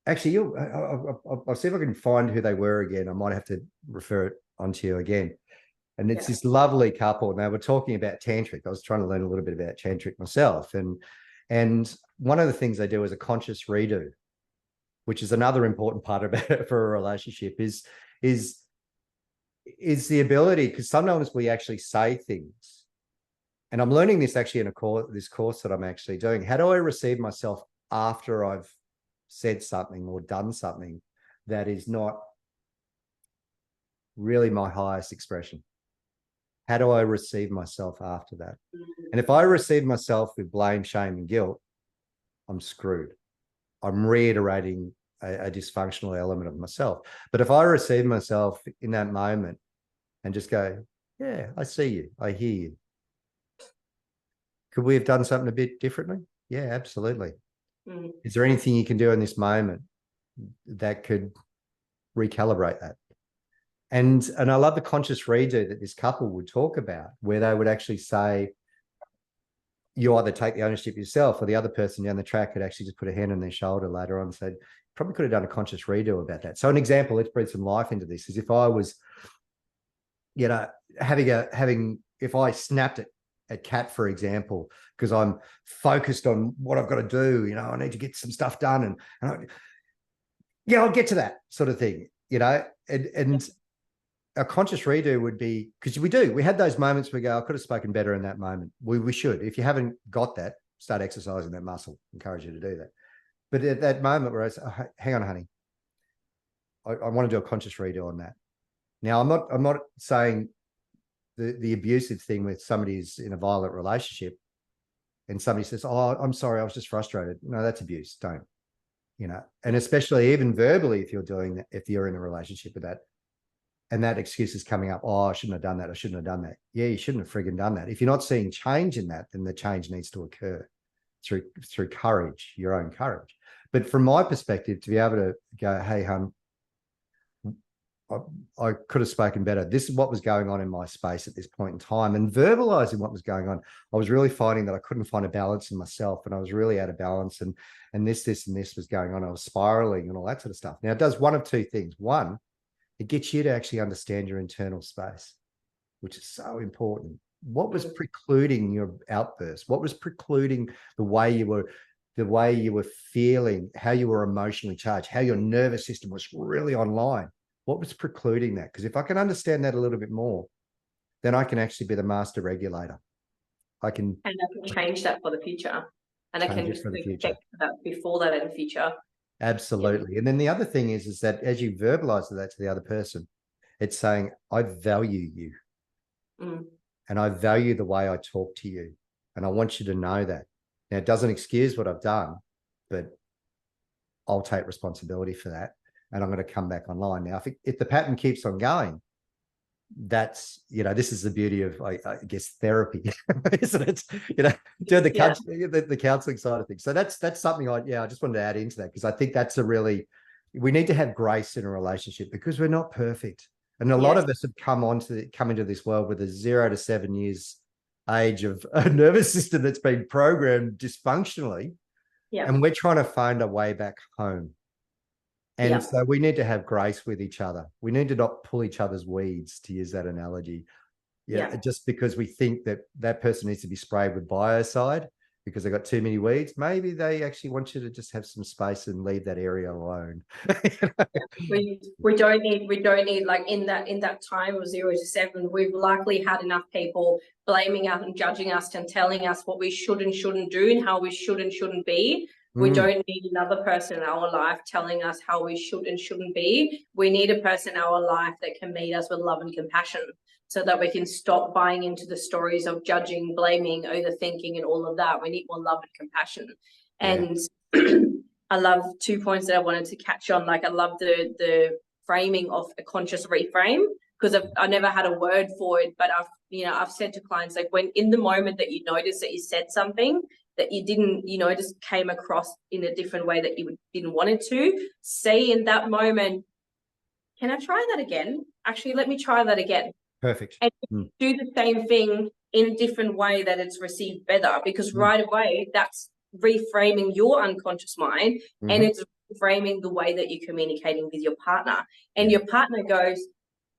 actually, I'll see if I can find who they were again. I might have to refer it onto you again. And it's this lovely couple, and they were talking about tantric. I was trying to learn a little bit about tantric myself, and one of the things they do is a conscious redo, which is another important part about it for a relationship. Is the ability, because sometimes we actually say things, and I'm learning this actually in this course that I'm actually doing. How do I receive myself after I've said something or done something that is not really my highest expression? How do I receive myself after that? And if I receive myself with blame, shame, and guilt, I'm screwed. I'm reiterating a dysfunctional element of myself. But if I receive myself in that moment and just go, yeah, I see you, I hear you. Could we have done something a bit differently? Yeah, absolutely. Is there anything you can do in this moment that could recalibrate that? And I love the conscious redo that this couple would talk about, where they would actually say, you either take the ownership yourself, or the other person down the track could actually just put a hand on their shoulder later on and say, probably could have done a conscious redo about that. So an example, let's breathe some life into this, is if I was, if I snapped at Kat, for example, because I'm focused on what I've got to do, I need to get some stuff done, and I'll get to that sort of thing, and a conscious redo would be, because we had those moments where we go, I could have spoken better in that moment. We should. If you haven't got that, start exercising that muscle. Encourage you to do that. But at that moment where I say, oh, hang on, honey, I want to do a conscious redo on that. Now, I'm not saying the abusive thing with somebody who's in a violent relationship and somebody says, oh, I'm sorry, I was just frustrated. No, that's abuse. Don't, and especially even verbally, if you're doing that, if you're in a relationship with that, and that excuse is coming up, oh, I shouldn't have done that. I shouldn't have done that. Yeah, you shouldn't have frigging done that. If you're not seeing change in that, then the change needs to occur through courage, your own courage. But from my perspective, to be able to go, hey, hon, I could have spoken better. This is what was going on in my space at this point in time, and verbalizing what was going on. I was really finding that I couldn't find a balance in myself, and I was really out of balance, and this and this was going on. I was spiraling and all that sort of stuff. Now, it does one of two things. One, it gets you to actually understand your internal space, which is so important. What was precluding your outburst? What was precluding the way you were feeling, how you were emotionally charged, how your nervous system was really online? What was precluding that? Because if I can understand that a little bit more, then I can actually be the master regulator. And I can change that for the future. And I can just expect that before that in the future. Absolutely. And then the other thing is that as you verbalize that to the other person, it's saying, I value you. And I value the way I talk to you. And I want you to know that. Now, it doesn't excuse what I've done, but I'll take responsibility for that. And I'm going to come back online. Now, if the pattern keeps on going, that's, this is the beauty of, I guess, therapy, isn't it? Doing the counseling side of things. So that's something I just wanted to add into that, because I think that's we need to have grace in a relationship, because we're not perfect. And a lot of us have come into this world with a 0 to 7 years age of a nervous system that's been programmed dysfunctionally. And we're trying to find a way back home. And so we need to have grace with each other. We need to not pull each other's weeds, to use that analogy. Just because we think that person needs to be sprayed with biocide, because they got too many weeds. Maybe they actually want you to just have some space and leave that area alone. We don't need like in that time of 0 to 7, we've likely had enough people blaming us and judging us and telling us what we should and shouldn't do and how we should and shouldn't be. We don't need another person in our life telling us how we should and shouldn't be. We need a person in our life that can meet us with love and compassion, so that we can stop buying into the stories of judging, blaming, overthinking, and all of that. We need more love and compassion. And I love 2 points that I wanted to catch on. Like, I love the framing of a conscious reframe, because I never had a word for it, but I've said to clients, like, when in the moment that you notice that you said something that you didn't, just came across in a different way that you didn't want it to, say in that moment, can I try that again? Actually, let me try that again. Perfect. And do the same thing in a different way that it's received better, because right away that's reframing your unconscious mind, and it's reframing the way that you're communicating with your partner. And your partner goes,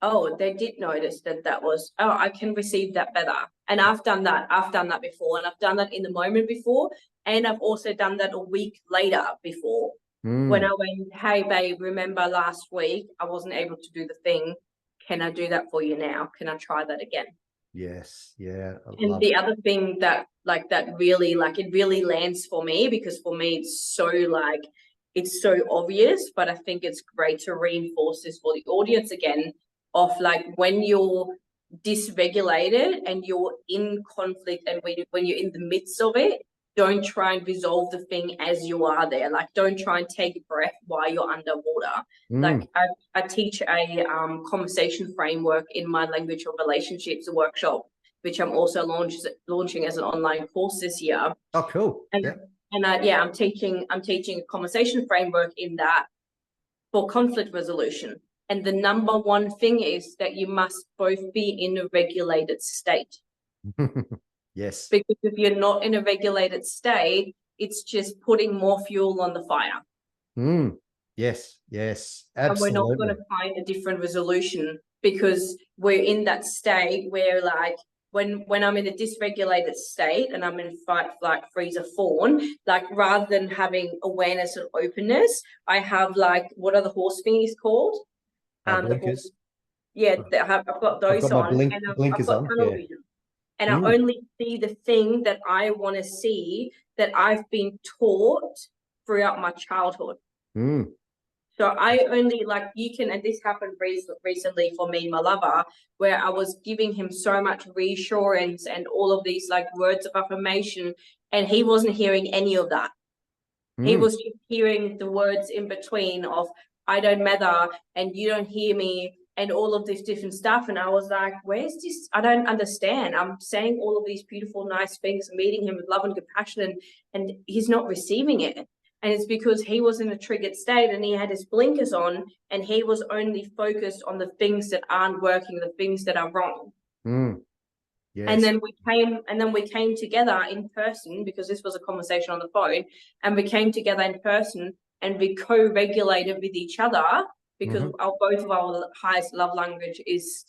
oh, they did notice that was, oh, I can receive that better. And I've done that before, and I've done that in the moment before, and I've also done that a week later before, when I went, hey babe, remember last week I wasn't able to do the thing, can I do that for you now? Can I try that again? Yes. Yeah. And the other thing that really, it really lands for me, because for me it's so obvious, but I think it's great to reinforce this for the audience again, of like, when you're dysregulated and you're in conflict, and when you're in the midst of it, don't try and resolve the thing as you are there. Like, don't try and take a breath while you're underwater. Like, I teach a conversation framework in my Language of Relationships workshop, which I'm also launching as an online course this year. Oh, cool. I'm teaching a conversation framework in that for conflict resolution. And the number one thing is that you must both be in a regulated state. Yes. Because if you're not in a regulated state, it's just putting more fuel on the fire. Yes, yes, absolutely. And we're not going to find a different resolution, because we're in that state where, like, when I'm in a dysregulated state and I'm in fight, flight, freeze, or fawn, like, rather than having awareness and openness, I have, like, what are the horse thingies called? Blinkers. I've got those on, and blinkers I've got tunnel vision. And I only see the thing that I want to see, that I've been taught throughout my childhood. So I only, like, and this happened recently for me and my lover, where I was giving him so much reassurance and all of these, like, words of affirmation, and he wasn't hearing any of that. He was just hearing the words in between of, I don't matter, and you don't hear me, and all of this different stuff. And I was like, where's this? I don't understand. I'm saying all of these beautiful, nice things, meeting him with love and compassion, and he's not receiving it. And it's because he was in a triggered state, and he had his blinkers on, and he was only focused on the things that aren't working, the things that are wrong. Yes. And then we came together in person, because this was a conversation on the phone, and we came together in person, and we co-regulated with each other, because both of our highest love language is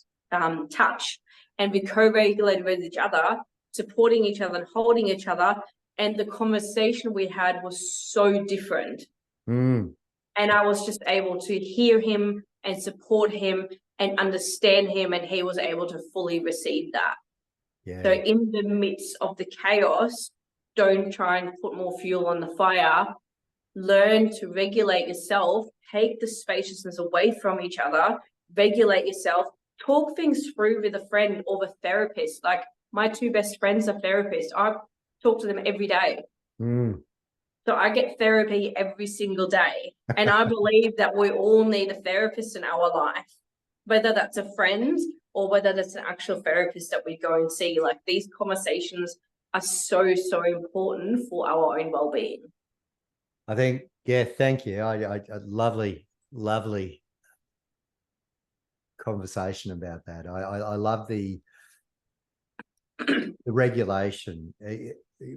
touch, and we co-regulated with each other, supporting each other and holding each other, and the conversation we had was so different. And I was just able to hear him and support him and understand him, and he was able to fully receive that. So in the midst of the chaos, don't try and put more fuel on the fire. Learn to regulate yourself, take the spaciousness away from each other, regulate yourself, talk things through with a friend or a therapist. Like, my 2 best friends are therapists. I talk to them every day. So I get therapy every single day. And I believe that we all need a therapist in our life, whether that's a friend or whether that's an actual therapist that we go and see. Like, these conversations are so, so important for our own well-being. I think, thank you. I lovely conversation about that. I love the regulation.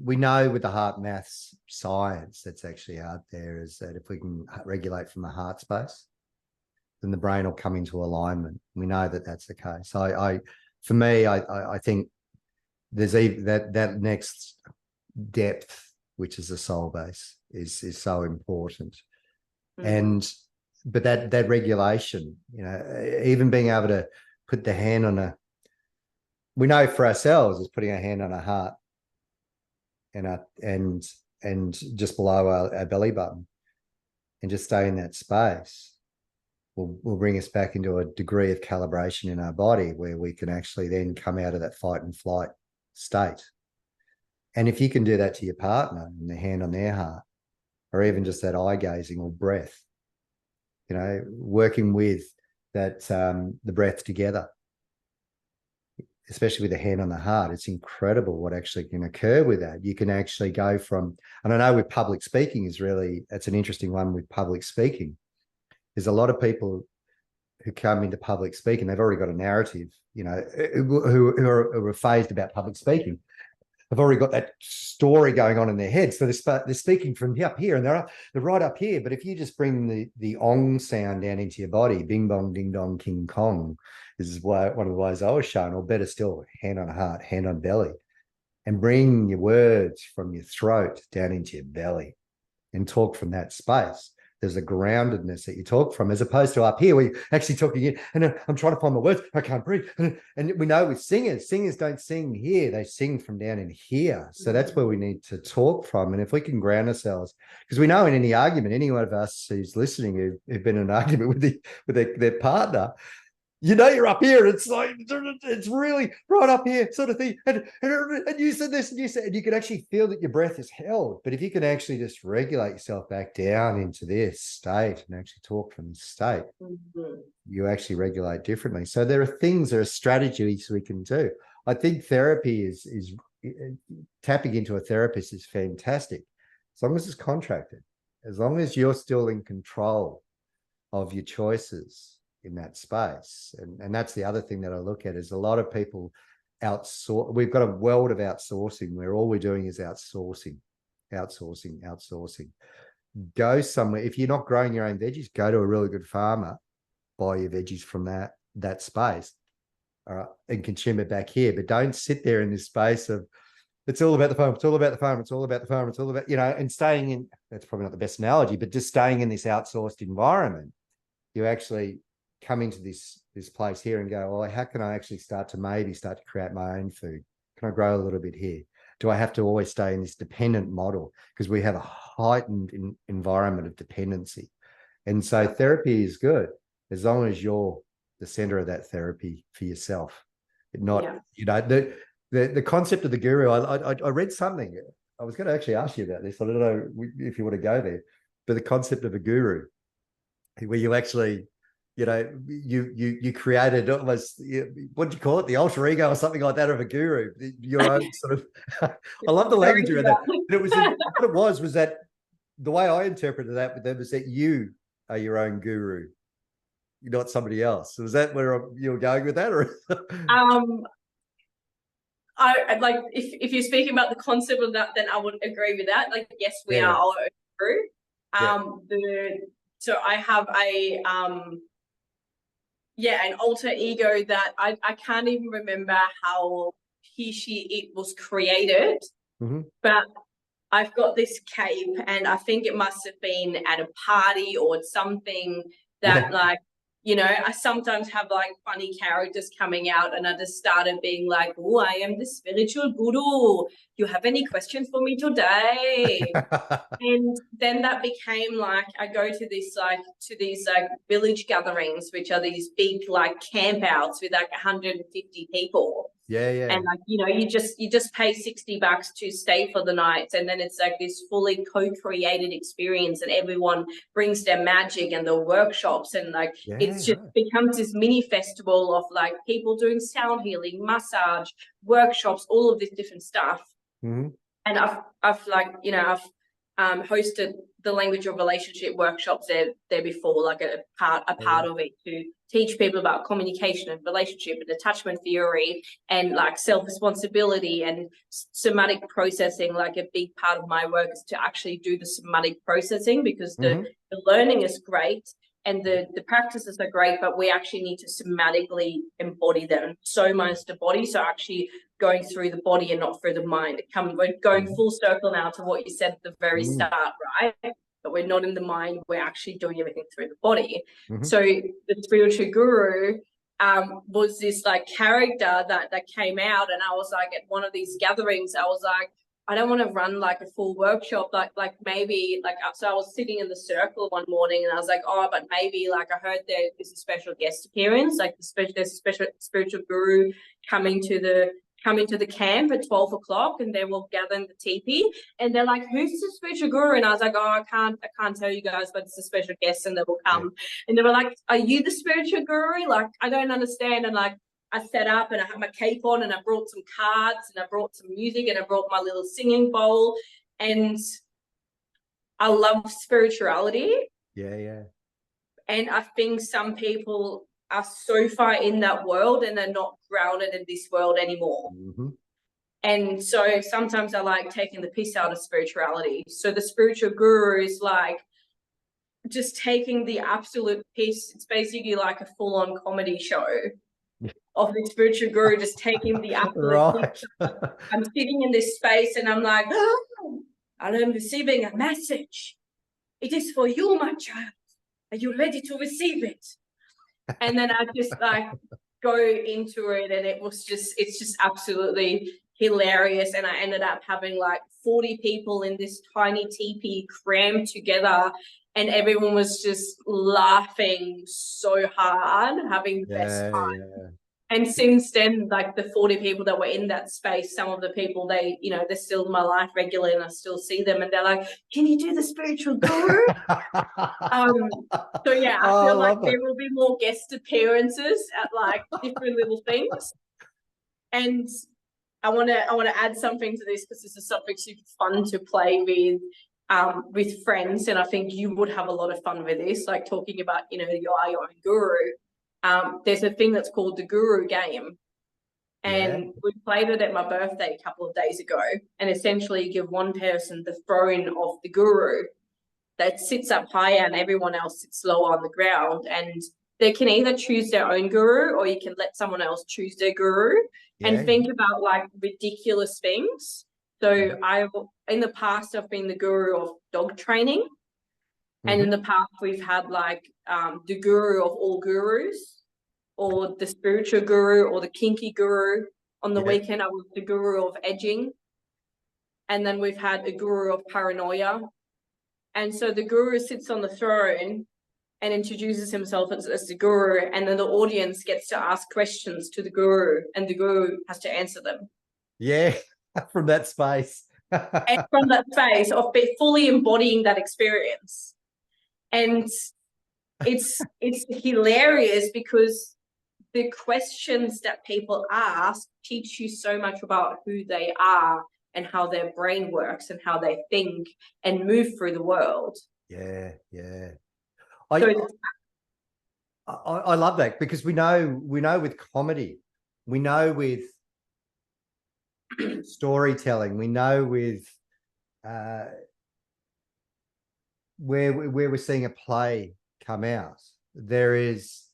We know with the heart maths science that's actually out there is that if we can regulate from the heart space, then the brain will come into alignment. We know that that's the case. For me, I think there's even that next depth, which is the soul base, is so important. But that regulation, even being able to put the hand on we know for ourselves is putting our hand on our heart and just below our belly button, and just stay in that space will bring us back into a degree of calibration in our body where we can actually then come out of that fight and flight state. And if you can do that to your partner and the hand on their heart, or even just that eye gazing or breath, working with that, the breath together, especially with the hand on the heart, it's incredible what actually can occur with that. You can actually go from, and I know with public speaking it's an interesting one with public speaking. There's a lot of people who come into public speaking, they've already got a narrative, who are phased about public speaking. They've already got that story going on in their head. So they're speaking from up here and they're right up here. But if you just bring the ong sound down into your body, bing bong, ding dong, king kong, this is one of the ways I was shown, or better still, hand on heart, hand on belly, and bring your words from your throat down into your belly and talk from that space. There's a groundedness that you talk from, as opposed to up here where you're actually talking in, and I'm trying to find my words, I can't breathe. And we know with singers don't sing here, they sing from down in here. So that's where we need to talk from. And if we can ground ourselves, because we know in any argument, any one of us who's listening who've been in an argument with their partner, you're up here. It's like, it's really right up here sort of thing. And you said this and you said, and you can actually feel that your breath is held. But if you can actually just regulate yourself back down into this state and actually talk from this state, you actually regulate differently. So there are strategies we can do. I think therapy is tapping into a therapist is fantastic, as long as it's contracted, as long as you're still in control of your choices in that space. And that's the other thing that I look at is a lot of people outsource. We've got a world of outsourcing where all we're doing is outsourcing. Go somewhere. If you're not growing your own veggies, go to a really good farmer, buy your veggies from that space, and consume it back here. But don't sit there in this space of it's all about the farm, it's all about the farm, it's all about the farm, it's all about, and staying in, that's probably not the best analogy, but just staying in this outsourced environment. You actually come into this place here and go, well, how can I actually start to create my own food? Can I grow a little bit here? Do I have to always stay in this dependent model? Because we have a heightened environment of dependency. And so therapy is good as long as you're the center of that therapy for yourself. The concept of the guru, I read something. I was going to actually ask you about this. I don't know if you want to go there, but the concept of a guru, where you actually, you created almost, what do you call it? The alter ego or something like that of a guru, your own sort of, I love the language around that. But what it was that the way I interpreted that with them is that you are your own guru. You're not somebody else. Was that where you were going with that? Or I'd like, if you're speaking about the concept of that, then I would agree with that. Like, yes, we are our own guru. So I have an alter ego that I can't even remember how it was created, but I've got this cape, and I think it must have been at a party or something that I sometimes have like funny characters coming out, and I just started being like, oh, I am the spiritual guru. You have any questions for me today? And then that became like, I go to these village gatherings, which are these big like camp outs with like 150 people. And like, you just pay $60 to stay for the night, and then it's like this fully co-created experience, and everyone brings their magic and the workshops, and like it's just becomes this mini festival of like people doing sound healing, massage, workshops, all of this different stuff. And I've hosted the language of relationship workshops there before, like a part of it, to teach people about communication and relationship and attachment theory and like self-responsibility and somatic processing. Like a big part of my work is to actually do the somatic processing, because the learning is great and the practices are great, but we actually need to somatically embody them. So much the body. So actually going through the body and not through the mind. We're going full circle now to what you said at the very start, right? But we're not in the mind, we're actually doing everything through the body. So the spiritual guru was this like character that came out, and I was like, at one of these gatherings, I was like, I don't want to run like a full workshop, like maybe like, so I was sitting in the circle one morning and I was like, oh, but maybe like I heard there is a special guest appearance, like there's a special spiritual guru coming to the camp at 12 o'clock, and they will gather in the teepee, and they're like, who's the spiritual guru? And I was like, oh, I can't tell you guys, but it's a special guest and they will come. And they were like, are you the spiritual guru? Like, I don't understand. And like, I set up and I had my cape on and I brought some cards and I brought some music and I brought my little singing bowl, and I love spirituality. Yeah. And I think some people are so far in that world and they're not grounded in this world anymore. And so sometimes I like taking the piss out of spirituality. So the spiritual guru is like just taking the absolute piss. It's basically like a full-on comedy show of the spiritual guru just taking the absolute piss. I'm sitting in this space and I'm like, oh, I am receiving a message. It is for you, my child. Are you ready to receive it? And then I just like go into it, and it's just absolutely hilarious. And I ended up having like 40 people in this tiny teepee crammed together, and everyone was just laughing so hard, having the best time. And since then, like the 40 people that were in that space, some of the people, they're still in my life regularly and I still see them, and they're like, can you do the spiritual guru? So yeah, I feel like there will be more guest appearances at like different little things. And I want to add something to this, because this is something super fun to play with friends. And I think you would have a lot of fun with this, like talking about, you are your own guru. There's a thing that's called the guru game, and we played it at my birthday a couple of days ago. And essentially you give one person the throne of the guru that sits up higher and everyone else sits lower on the ground, and they can either choose their own guru or you can let someone else choose their guru and think about like ridiculous things. So in the past I've been the guru of dog training. And in the past, we've had like the guru of all gurus, or the spiritual guru, or the kinky guru. On the weekend, I was the guru of edging. And then we've had a guru of paranoia. And so the guru sits on the throne and introduces himself as the guru. And then the audience gets to ask questions to the guru, and the guru has to answer them. Yeah, from that space. And from that space of fully embodying that experience. And it's hilarious, because the questions that people ask teach you so much about who they are and how their brain works and how they think and move through the world. Yeah. I love that, because we know with comedy, we know with storytelling, we know with where we're seeing a play come out, it's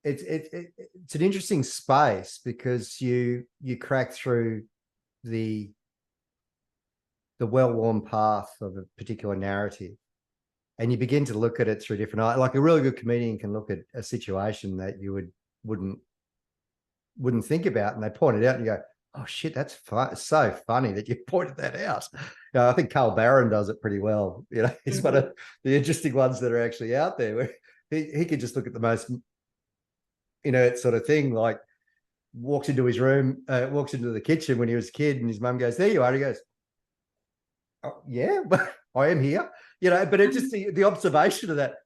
an interesting space, because you crack through the well-worn path of a particular narrative, and you begin to look at it through different eyes. Like a really good comedian can look at a situation that you wouldn't think about, and they point it out and you go, oh shit, that's so funny that you pointed that out. I think Carl Barron does it pretty well. He's one of the interesting ones that are actually out there, where he could just look at the most inert sort of thing, like walks into his room, walks into the kitchen when he was a kid, and his mum goes, there you are. He goes, oh yeah, I am here. But it's just the observation of that.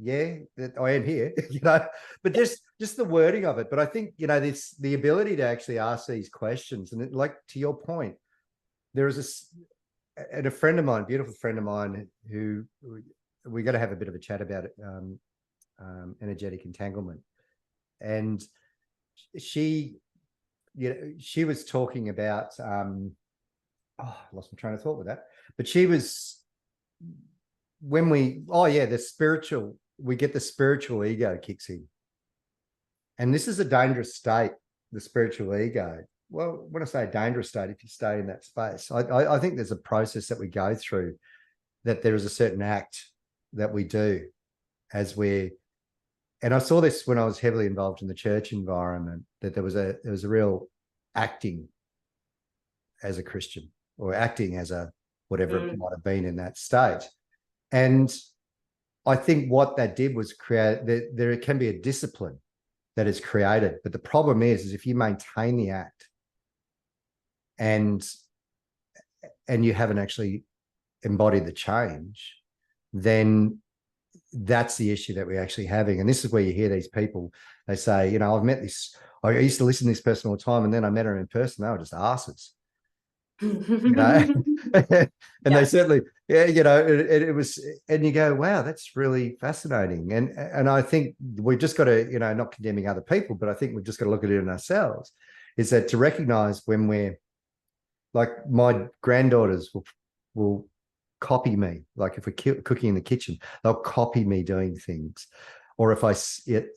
Yeah, I am here. But just the wording of it. But I think the ability to actually ask these questions, and like to your point, there is a friend of mine, beautiful friend of mine, who we're going to have a bit of a chat about it, energetic entanglement, and she was talking about I lost my train of thought with that, but she was when we get the spiritual ego kicks in, and this is a dangerous state, the spiritual ego, well, when I say dangerous state, if you stay in that space, I think there's a process that we go through, that there is a certain act that we do as we're, and I saw this when I was heavily involved in the church environment, that there was a real acting as a Christian, or acting as a whatever it might have been in that state. And I think what that did was create, there can be a discipline that is created. But the problem is if you maintain the act and you haven't actually embodied the change, then that's the issue that we're actually having. And this is where you hear these people, they say, you know, I've met this, I used to listen to this person all the time, and then I met her in person, they were just asses. You know, and they certainly, yeah, you know, it was, and you go, wow, that's really fascinating. And I think we've just got to, you know, not condemning other people, but I think we've just got to look at it in ourselves, is that to recognize when we're, like, my granddaughters will copy me. Like if we're cooking in the kitchen, they'll copy me doing things. Or if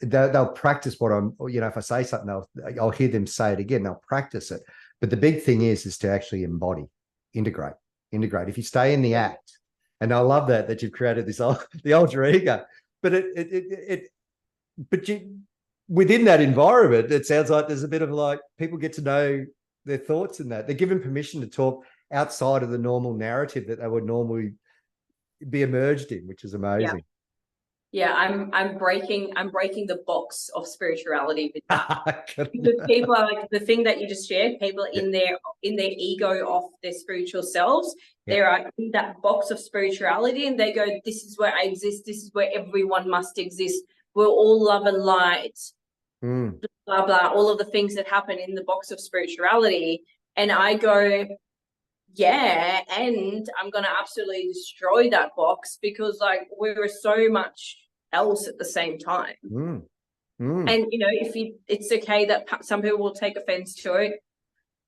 they'll practice what I'm, you know, if I say something, I'll hear them say it again, they'll practice it. But the big thing is to actually embody, integrate. If you stay in the act, and I love that you've created this, the alter ego, but within that environment, it sounds like there's a bit of like, people get to know their thoughts in that. They're given permission to talk outside of the normal narrative that they would normally be immersed in, which is amazing. Yeah, I'm breaking the box of spirituality with that. Because people are like, the thing that you just shared, people are in their ego of their spiritual selves. They're in that box of spirituality, and they go, this is where I exist, this is where everyone must exist. We're all love and light. Blah blah, all of the things that happen in the box of spirituality. And I go, yeah, and I'm gonna absolutely destroy that box, because like we're so much else at the same time. And you know, it's okay that some people will take offense to it.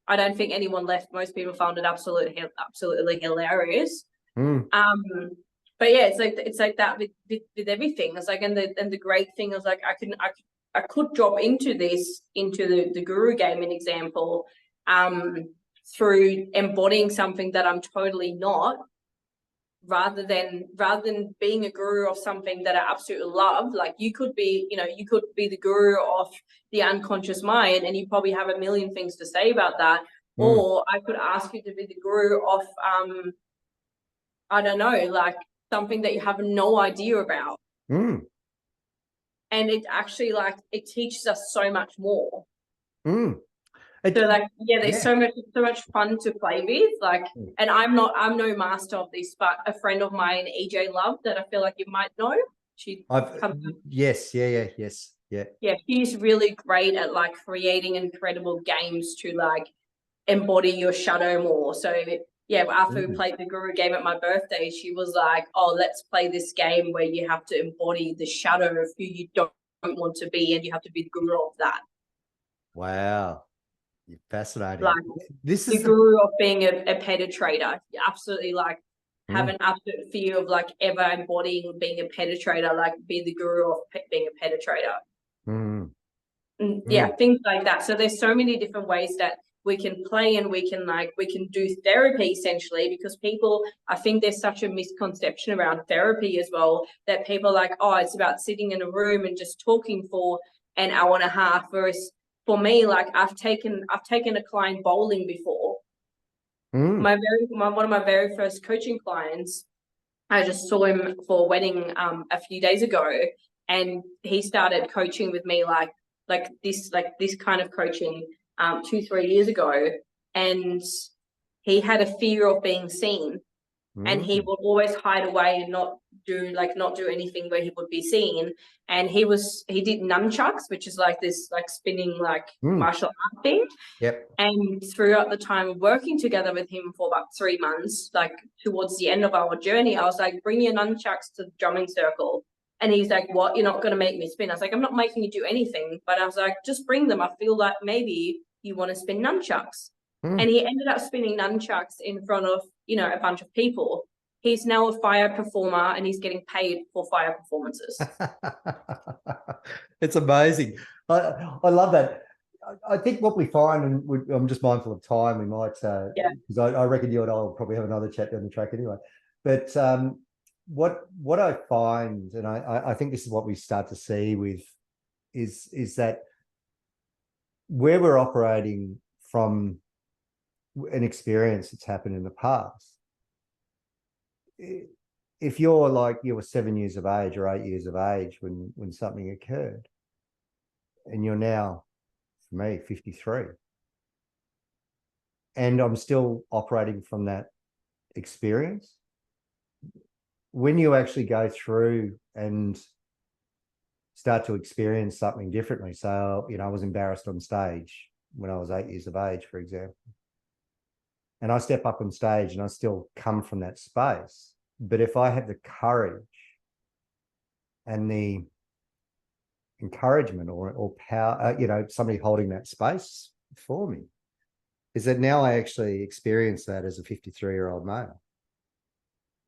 I don't think anyone left. Most people found it absolutely hilarious. But yeah, it's like that with everything. It's like, and the great thing is like, I could drop into the guru game, an example, through embodying something that I'm totally not, rather than being a guru of something that I absolutely love. Like you could be the guru of the unconscious mind, and you probably have a million things to say about that. Or I could ask you to be the guru of I don't know, like something that you have no idea about. And it actually, like, it teaches us so much more. So like, yeah, there's so much fun to play with. Like, and I'm no master of this, but a friend of mine, EJ Love, that I feel like you might know. Yes, she's really great at like creating incredible games to like embody your shadow more. So yeah, after we played the guru game at my birthday, she was like, oh, let's play this game where you have to embody the shadow of who you don't want to be, and you have to be the guru of that. Wow. Fascinating. Like, this is the guru of being a penetrator. You absolutely like have an absolute fear of like ever embodying being a penetrator, like be the guru of being a penetrator. Yeah, things like that. So there's so many different ways that we can play, and we can do therapy essentially, because people, I think there's such a misconception around therapy as well, that people are like, oh, it's about sitting in a room and just talking for an hour and a half, whereas for me, like I've taken a client bowling before. One of my very first coaching clients, I just saw him for a wedding a few days ago, and he started coaching with me like this kind of coaching 2-3 years ago, and he had a fear of being seen, and he would always hide away and not do anything where he would be seen. And he did nunchucks, which is like this like spinning like martial art thing. And throughout the time of working together with him for about 3 months, like towards the end of our journey, I was like, bring your nunchucks to the drumming circle. And he's like, what? You're not going to make me spin? I was like, I'm not making you do anything, but I was like, just bring them. I feel like maybe you want to spin nunchucks. And he ended up spinning nunchucks in front of, a bunch of people. He's now a fire performer, and he's getting paid for fire performances. It's amazing. I love that. I think what we find, and I'm just mindful of time, we might, Yeah. because I reckon you and I will probably have another chat down the track anyway. But what I find, and I think this is what we start to see with, is that where we're operating from an experience that's happened in the past. If you're like you were 7 years of age or 8 years of age when something occurred, and you're now, for me, 53, and I'm still operating from that experience, when you actually go through and start to experience something differently. So, I was embarrassed on stage when I was 8 years of age, for example. And I step up on stage and I still come from that space. But if I have the courage and the encouragement or power, somebody holding that space for me, is that now I actually experience that as a 53-year-old male.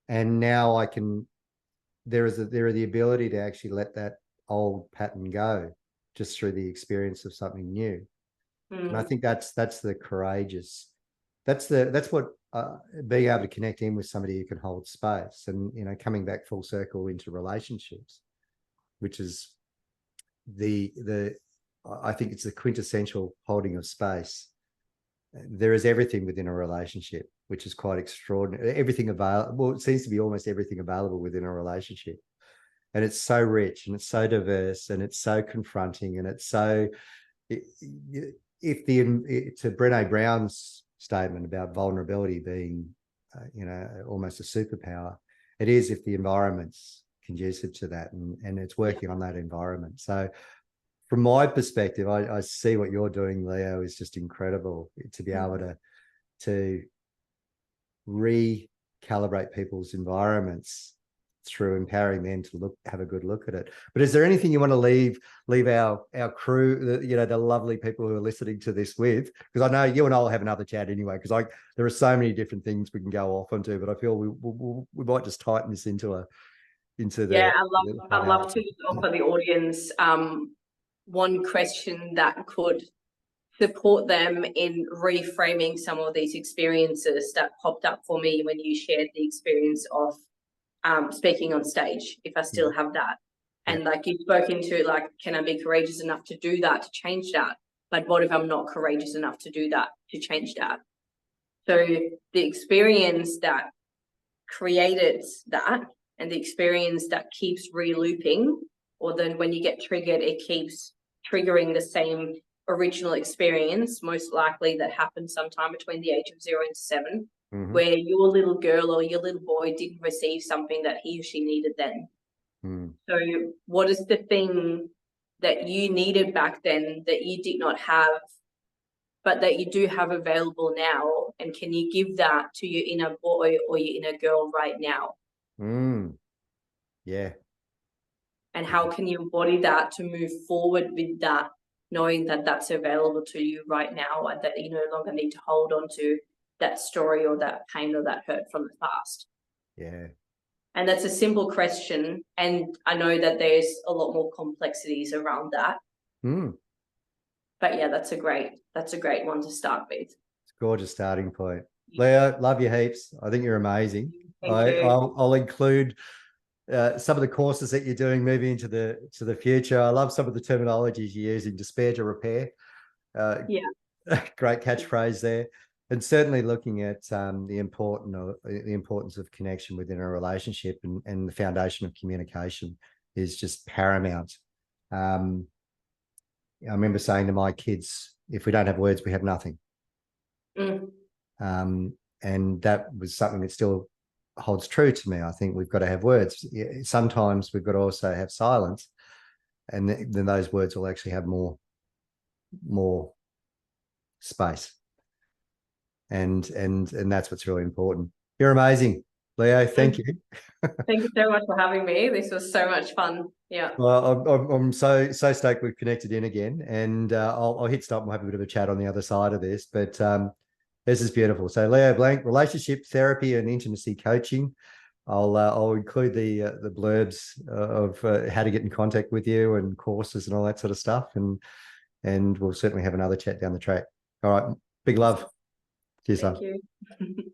And now I can, there are the ability to actually let that old pattern go just through the experience of something new. And I think that's the courageous, that's what being able to connect in with somebody who can hold space, and coming back full circle into relationships, which is the I think it's the quintessential holding of space. There is everything within a relationship, which is quite extraordinary. Everything available, well, it seems to be almost everything available within a relationship. And it's so rich and it's so diverse and it's so confronting and it's so, to Brené Brown's statement about vulnerability being, almost a superpower, it is if the environment's conducive to that and it's working on that environment. So from my perspective, I see what you're doing, Leo, is just incredible to be able to recalibrate people's environments through empowering them to have a good look at it. But is there anything you want to leave our crew, the lovely people who are listening to this with? Because I know you and I will have another chat anyway, because there are so many different things we can go off onto, but I feel we might just tighten this into the. I'd love to offer the audience one question that could support them in reframing some of these experiences that popped up for me when you shared the experience of speaking on stage, if I still have that. And like you've spoken to, like, can I be courageous enough to do that, to change that? But what if I'm not courageous enough to do that, to change that? So the experience that created that and the experience that keeps re-looping, or then when you get triggered, it keeps triggering the same original experience, most likely that happened sometime between the age of 0 and 7, where your little girl or your little boy didn't receive something that he or she needed then. So what is the thing that you needed back then that you did not have, but that you do have available now? And can you give that to your inner boy or your inner girl right now? Yeah. And how can you embody that to move forward with that, knowing that that's available to you right now, and that you no longer need to hold on to that story or that pain or that hurt from the past? Yeah. And that's a simple question. And I know that there's a lot more complexities around that. But yeah, that's a great one to start with. It's a gorgeous starting point. Leo, love you heaps. I think you're amazing. Thank you. I'll include some of the courses that you're doing moving into the future. I love some of the terminologies you're using: despair to repair. Great catchphrase there. And certainly looking at the importance of connection within a relationship, and the foundation of communication is just paramount. I remember saying to my kids, if we don't have words, we have nothing. And that was something that still holds true to me. I think we've got to have words. Sometimes we've got to also have silence, and then those words will actually have more space. And that's what's really important. You're amazing, Leo. Thank you. Thank you so much for having me. This was so much fun. Yeah. Well, I'm so stoked we've connected in again, and I'll hit stop and we'll have a bit of a chat on the other side of this. But this is beautiful. So Leo Blanke, relationship therapy and intimacy coaching. I'll include the blurbs of how to get in contact with you and courses and all that sort of stuff. And and we'll certainly have another chat down the track. All right. Big love. Cheers, son. Thank you.